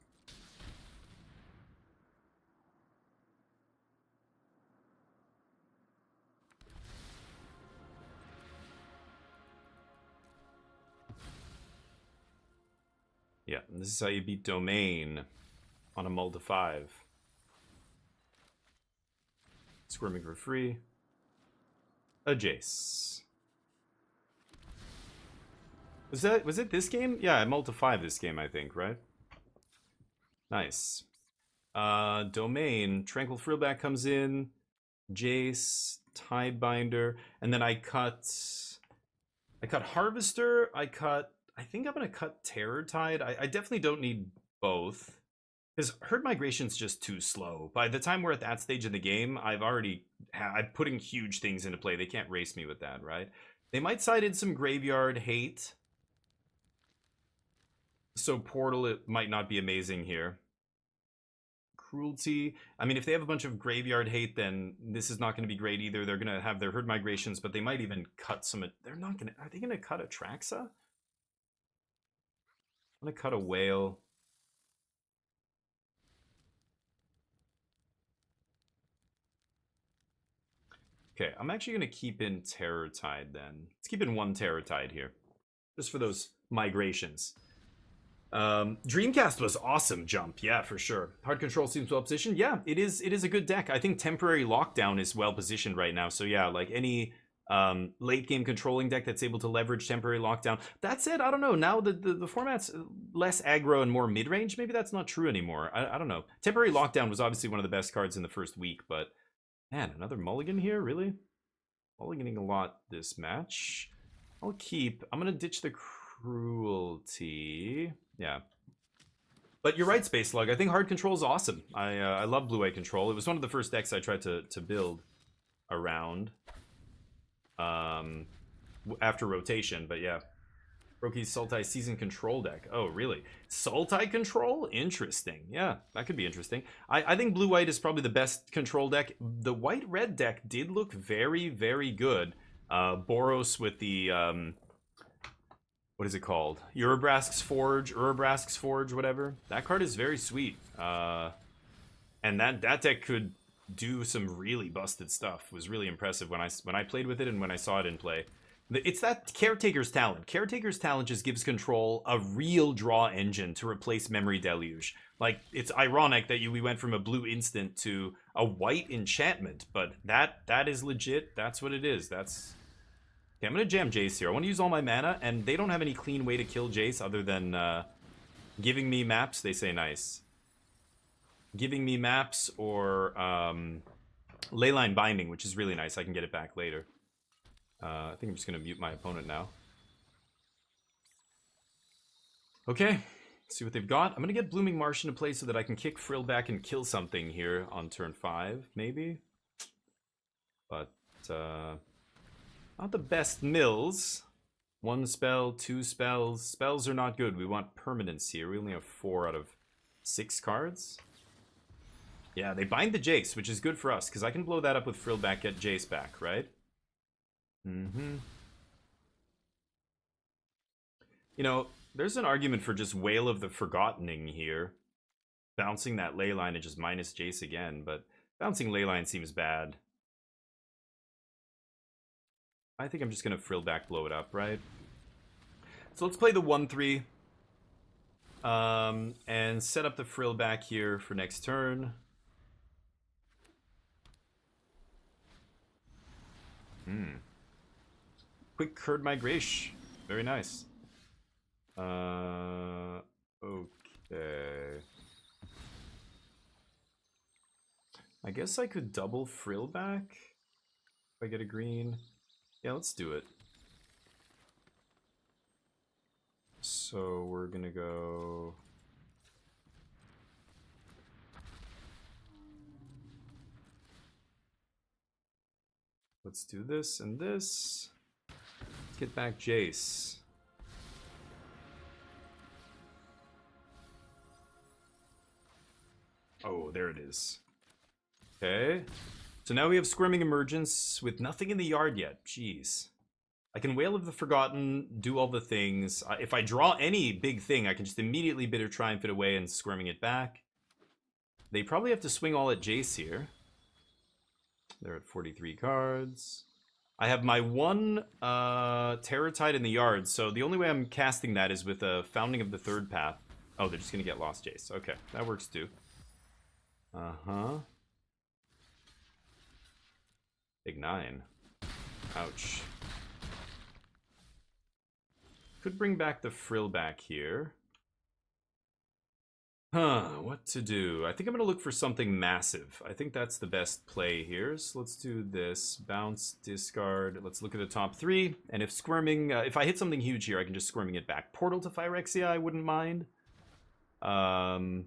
Yeah, and this is how you beat Domain on a mull to 5. Squirming for free. A Jace. Was it this game? Yeah, I mulled to 5 this game, I think, right? Nice. Domain, Tranquil Frillback comes in, Jace, Tidebinder, and then I cut Harvester, I think I'm gonna cut Terror Tide. I definitely don't need both. Because Herd Migration's just too slow. By the time we're at that stage of the game, I'm putting huge things into play. They can't race me with that, right? They might side in some Graveyard Hate. So Portal, it might not be amazing here. Cruelty. I mean, if they have a bunch of Graveyard Hate, then this is not going to be great either. They're going to have their Herd Migrations, but they might even cut some... They're not going to... Are they going to cut Atraxa? I'm going to cut a Wail. Okay, I'm actually going to keep in Terror Tide then. Let's keep in 1 Terror Tide here. Just for those migrations. Dreamcast was awesome, Jump. Yeah, for sure. Hard Control seems well positioned. Yeah, it is a good deck. I think Temporary Lockdown is well positioned right now. So yeah, like any late game controlling deck that's able to leverage Temporary Lockdown. That said, I don't know. Now the format's less aggro and more mid-range. Maybe that's not true anymore. I don't know. Temporary Lockdown was obviously one of the best cards in the first week, but... Man, another mulligan here? Really? Mulliganing a lot this match. I'm gonna ditch the cruelty. Yeah. But you're right, Space Slug. I think hard control is awesome. I love blue-white control. It was one of the first decks I tried to build around. After rotation, but yeah. Roki's Sultai Season Control deck. Oh, really? Sultai Control? Interesting. Yeah, that could be interesting. I think Blue-White is probably the best control deck. The White-Red deck did look very, very good. Boros with the... what is it called? Urabrask's Forge, whatever. That card is very sweet. And that deck could do some really busted stuff. It was really impressive when I played with it and when I saw it in play. It's that Caretaker's Talent. Caretaker's Talent just gives Control a real draw engine to replace Memory Deluge. Like, it's ironic that we went from a blue instant to a white enchantment, but that is legit. That's what it is. That's... Okay, I'm going to jam Jace here. I want to use all my mana, and they don't have any clean way to kill Jace other than giving me maps. They say nice. Giving me maps or Leyline Binding, which is really nice. I can get it back later. I think I'm just going to mute my opponent now. Okay, let's see what they've got. I'm going to get Blooming Marsh into play so that I can kick Frill back and kill something here on turn 5, maybe. But, not the best mills. 1 spell, 2 spells. Spells are not good. We want permanence here. We only have 4 out of 6 cards. Yeah, they bind the Jace, which is good for us, because I can blow that up with Frill back, get Jace back, right? You know, there's an argument for just Wail of the Forgottening here. Bouncing that Leyline and just minus Jace again, but bouncing Leyline seems bad. I think I'm just going to Frill back, blow it up, right? So let's play the 1-3. And set up the Frill back here for next turn. Quick Herd Migration. Very nice. Okay. I guess I could double Frill back if I get a green. Yeah, let's do it. So we're gonna go... Let's do this and this. Let's get back Jace. Oh, there it is. Okay. So now we have Squirming Emergence with nothing in the yard yet. Jeez. I can Wail of the Forgotten, do all the things. If I draw any big thing, I can just immediately Bitter Triumph it away and Squirming it back. They probably have to swing all at Jace here. They're at 43 cards. I have my one Terror Tide in the yard, so the only way I'm casting that is with a Founding of the Third Path. Oh, they're just going to get Lost Jace. Okay, that works too. Uh-huh. Big 9. Ouch. Could bring back the Frill back here. What to do? I think I'm going to look for something massive. I think that's the best play here. So let's do this. Bounce, discard. Let's look at the top 3. And if Squirming... if I hit something huge here, I can just Squirming it back. Portal to Phyrexia, I wouldn't mind. One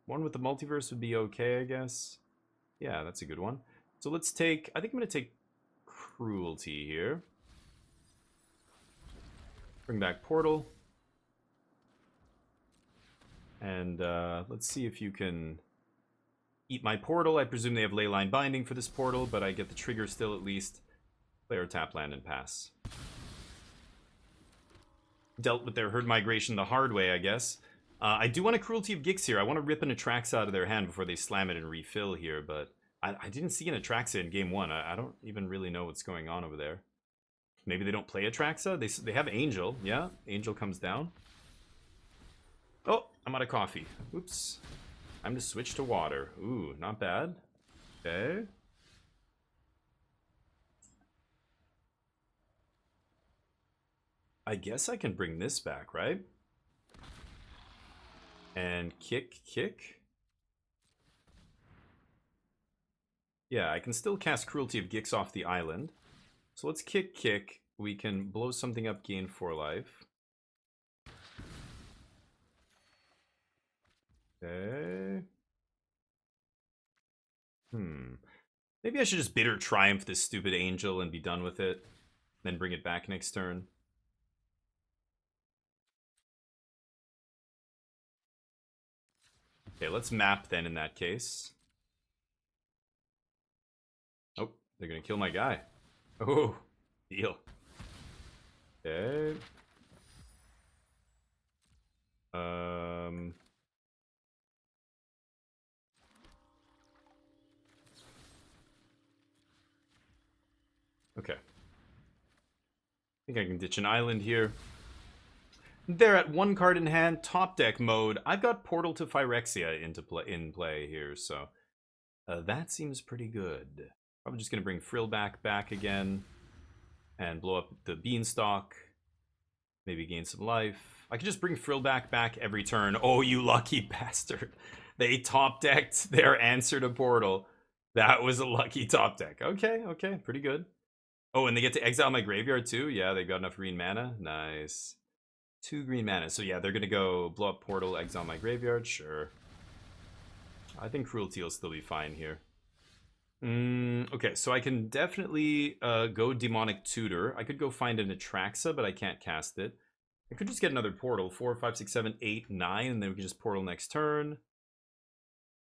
with the Multiverse would be okay, I guess. Yeah, that's a good one. So let's take... I think I'm going to take Cruelty here. Bring back Portal. And let's see if you can eat my Portal. I presume they have Leyline Binding for this Portal, but I get the trigger still at least. Play or tap land and pass. Dealt with their Herd Migration the hard way, I guess. I do want a Cruelty of Gix here. I want to rip an Atraxa out of their hand before they slam it and refill here, but I didn't see an Atraxa in game 1. I don't even really know what's going on over there. Maybe they don't play Atraxa? They have Angel. Yeah, Angel comes down. Oh, I'm out of coffee. Oops. Time to switch to water. Ooh, not bad. Okay. I guess I can bring this back, right? And kick. Yeah, I can still cast Cruelty of Gix off the island. So let's kick. We can blow something up, gain 4 life. Okay. Maybe I should just Bitter Triumph this stupid Angel and be done with it. Then bring it back next turn. Okay, let's map then in that case. Oh, they're gonna kill my guy. Oh, deal. Okay. Okay. I think I can ditch an island here. They're at 1 card in hand, top deck mode. I've got Portal to Phyrexia in play here, so that seems pretty good. Probably just gonna bring Frill back again, and blow up the Beanstalk. Maybe gain some life. I could just bring Frill back every turn. Oh, you lucky bastard! They top decked their answer to Portal. That was a lucky top deck. Okay, pretty good. Oh, and they get to exile my graveyard too? Yeah, they got enough green mana. Nice. 2 green mana. So yeah, they're going to go blow up Portal, exile my graveyard. Sure. I think Cruelty will still be fine here. Okay, so I can definitely go Demonic Tutor. I could go find an Atraxa, but I can't cast it. I could just get another Portal. 4, 5, 6, 7, 8, 9, and then we can just Portal next turn.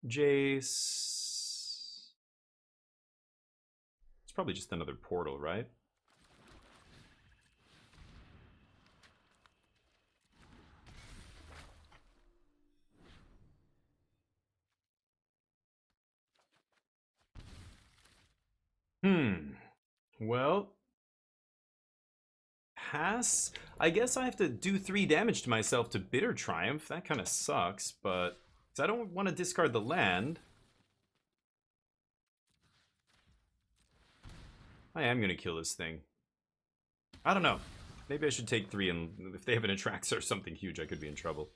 Jace... Probably just another Portal, right? Well, pass. I guess I have to do 3 damage to myself to Bitter Triumph. That kind of sucks, but I don't want to discard the land. I am going to kill this thing. I don't know. Maybe I should take 3, and if they have an Atraxa or something huge, I could be in trouble.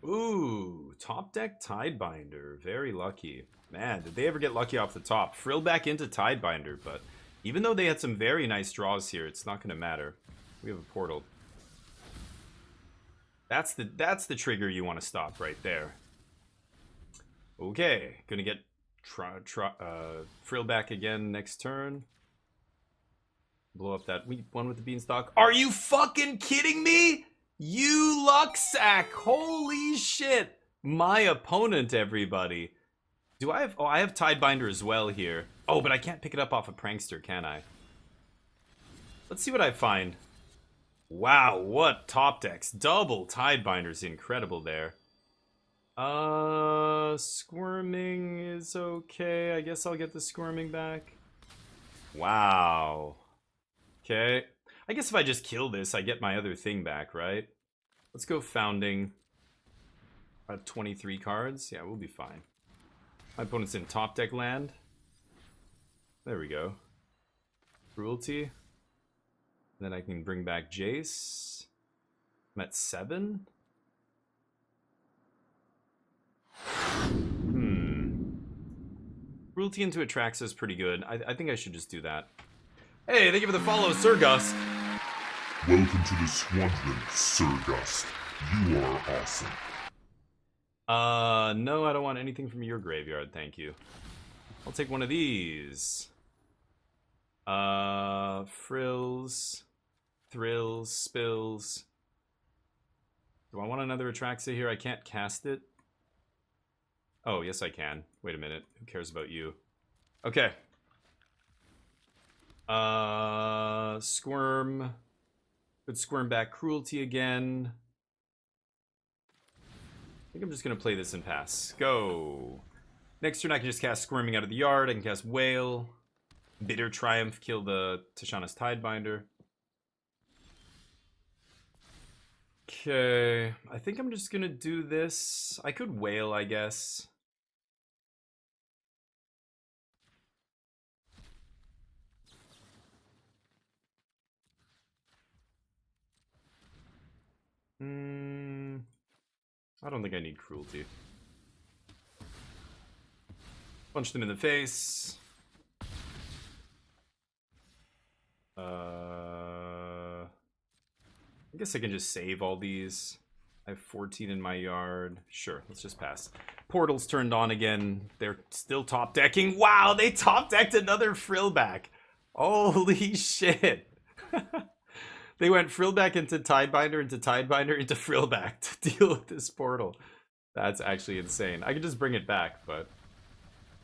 Ooh, top deck Tidebinder. Very lucky. Man, did they ever get lucky off the top? Frill back into Tidebinder, but even though they had some very nice draws here, it's not going to matter. We have a Portal. That's the trigger you want to stop right there. Okay, gonna get Frill back again next turn. Blow up that one with the Beanstalk. Are you fucking kidding me? You luck sack! Holy shit! My opponent, everybody. Do I have... Oh, I have Tidebinder as well here. Oh, but I can't pick it up off a Prankster, can I? Let's see what I find. Wow, what top decks. Double Tidebinder's incredible there. Squirming is okay. I guess I'll get the Squirming back. Wow. Okay. I guess if I just kill this, I get my other thing back, right? Let's go Founding. I have 23 cards. Yeah, we'll be fine. My opponent's in top deck land. There we go. Cruelty. Then I can bring back Jace. I'm at 7. Cruelty into Atraxa is pretty good. I think I should just do that. Hey, thank you for the follow, Sir Gust. Welcome to the squadron, Sir Gust. You are awesome. No, I don't want anything from your graveyard, thank you. I'll take one of these. Frills, Thrills, Spills. Do I want another Atraxa here? I can't cast it. Oh, yes I can. Wait a minute. Who cares about you? Okay. Squirm. Could Squirm back Cruelty again. I think I'm just going to play this and pass. Go. Next turn I can just cast Squirming out of the yard. I can cast Wail. Bitter Triumph, kill the Tishana's Tidebinder. Okay. I think I'm just going to do this. I could Wail, I guess. I don't think I need Cruelty. Punch them in the face. I guess I can just save all these. I have 14 in my yard. Sure, let's just pass. Portal's turned on again. They're still top decking. Wow, they top decked another Frillback. Holy shit. They went Frillback into Tidebinder, into Tidebinder, into Frillback to deal with this portal. That's actually insane. I could just bring it back, but...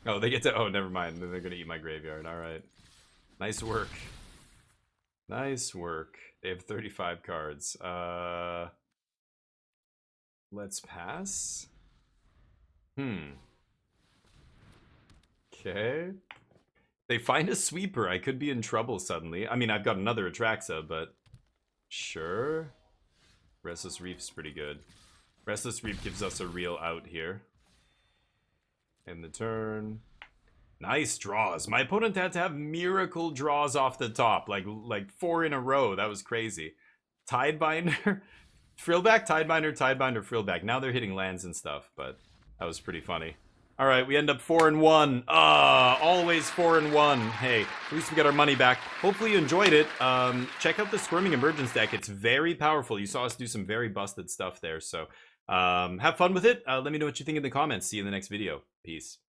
Oh, they get to... Oh, never mind. Then they're going to eat my graveyard. All right. Nice work. Nice work. They have 35 cards. Let's pass. Okay. They find a sweeper. I could be in trouble suddenly. I mean, I've got another Atraxa, but... Sure. Restless Reef's pretty good. Restless Reef gives us a real out here. End the turn. Nice draws. My opponent had to have miracle draws off the top. Like 4 in a row. That was crazy. Tidebinder. Frillback, Tidebinder, Tidebinder, Frillback. Now they're hitting lands and stuff, but that was pretty funny. Alright, we end up 4-1. Always 4-1. Hey, at least we got our money back. Hopefully you enjoyed it. Check out the Squirming Emergence deck. It's very powerful. You saw us do some very busted stuff there, so have fun with it. Let me know what you think in the comments. See you in the next video. Peace.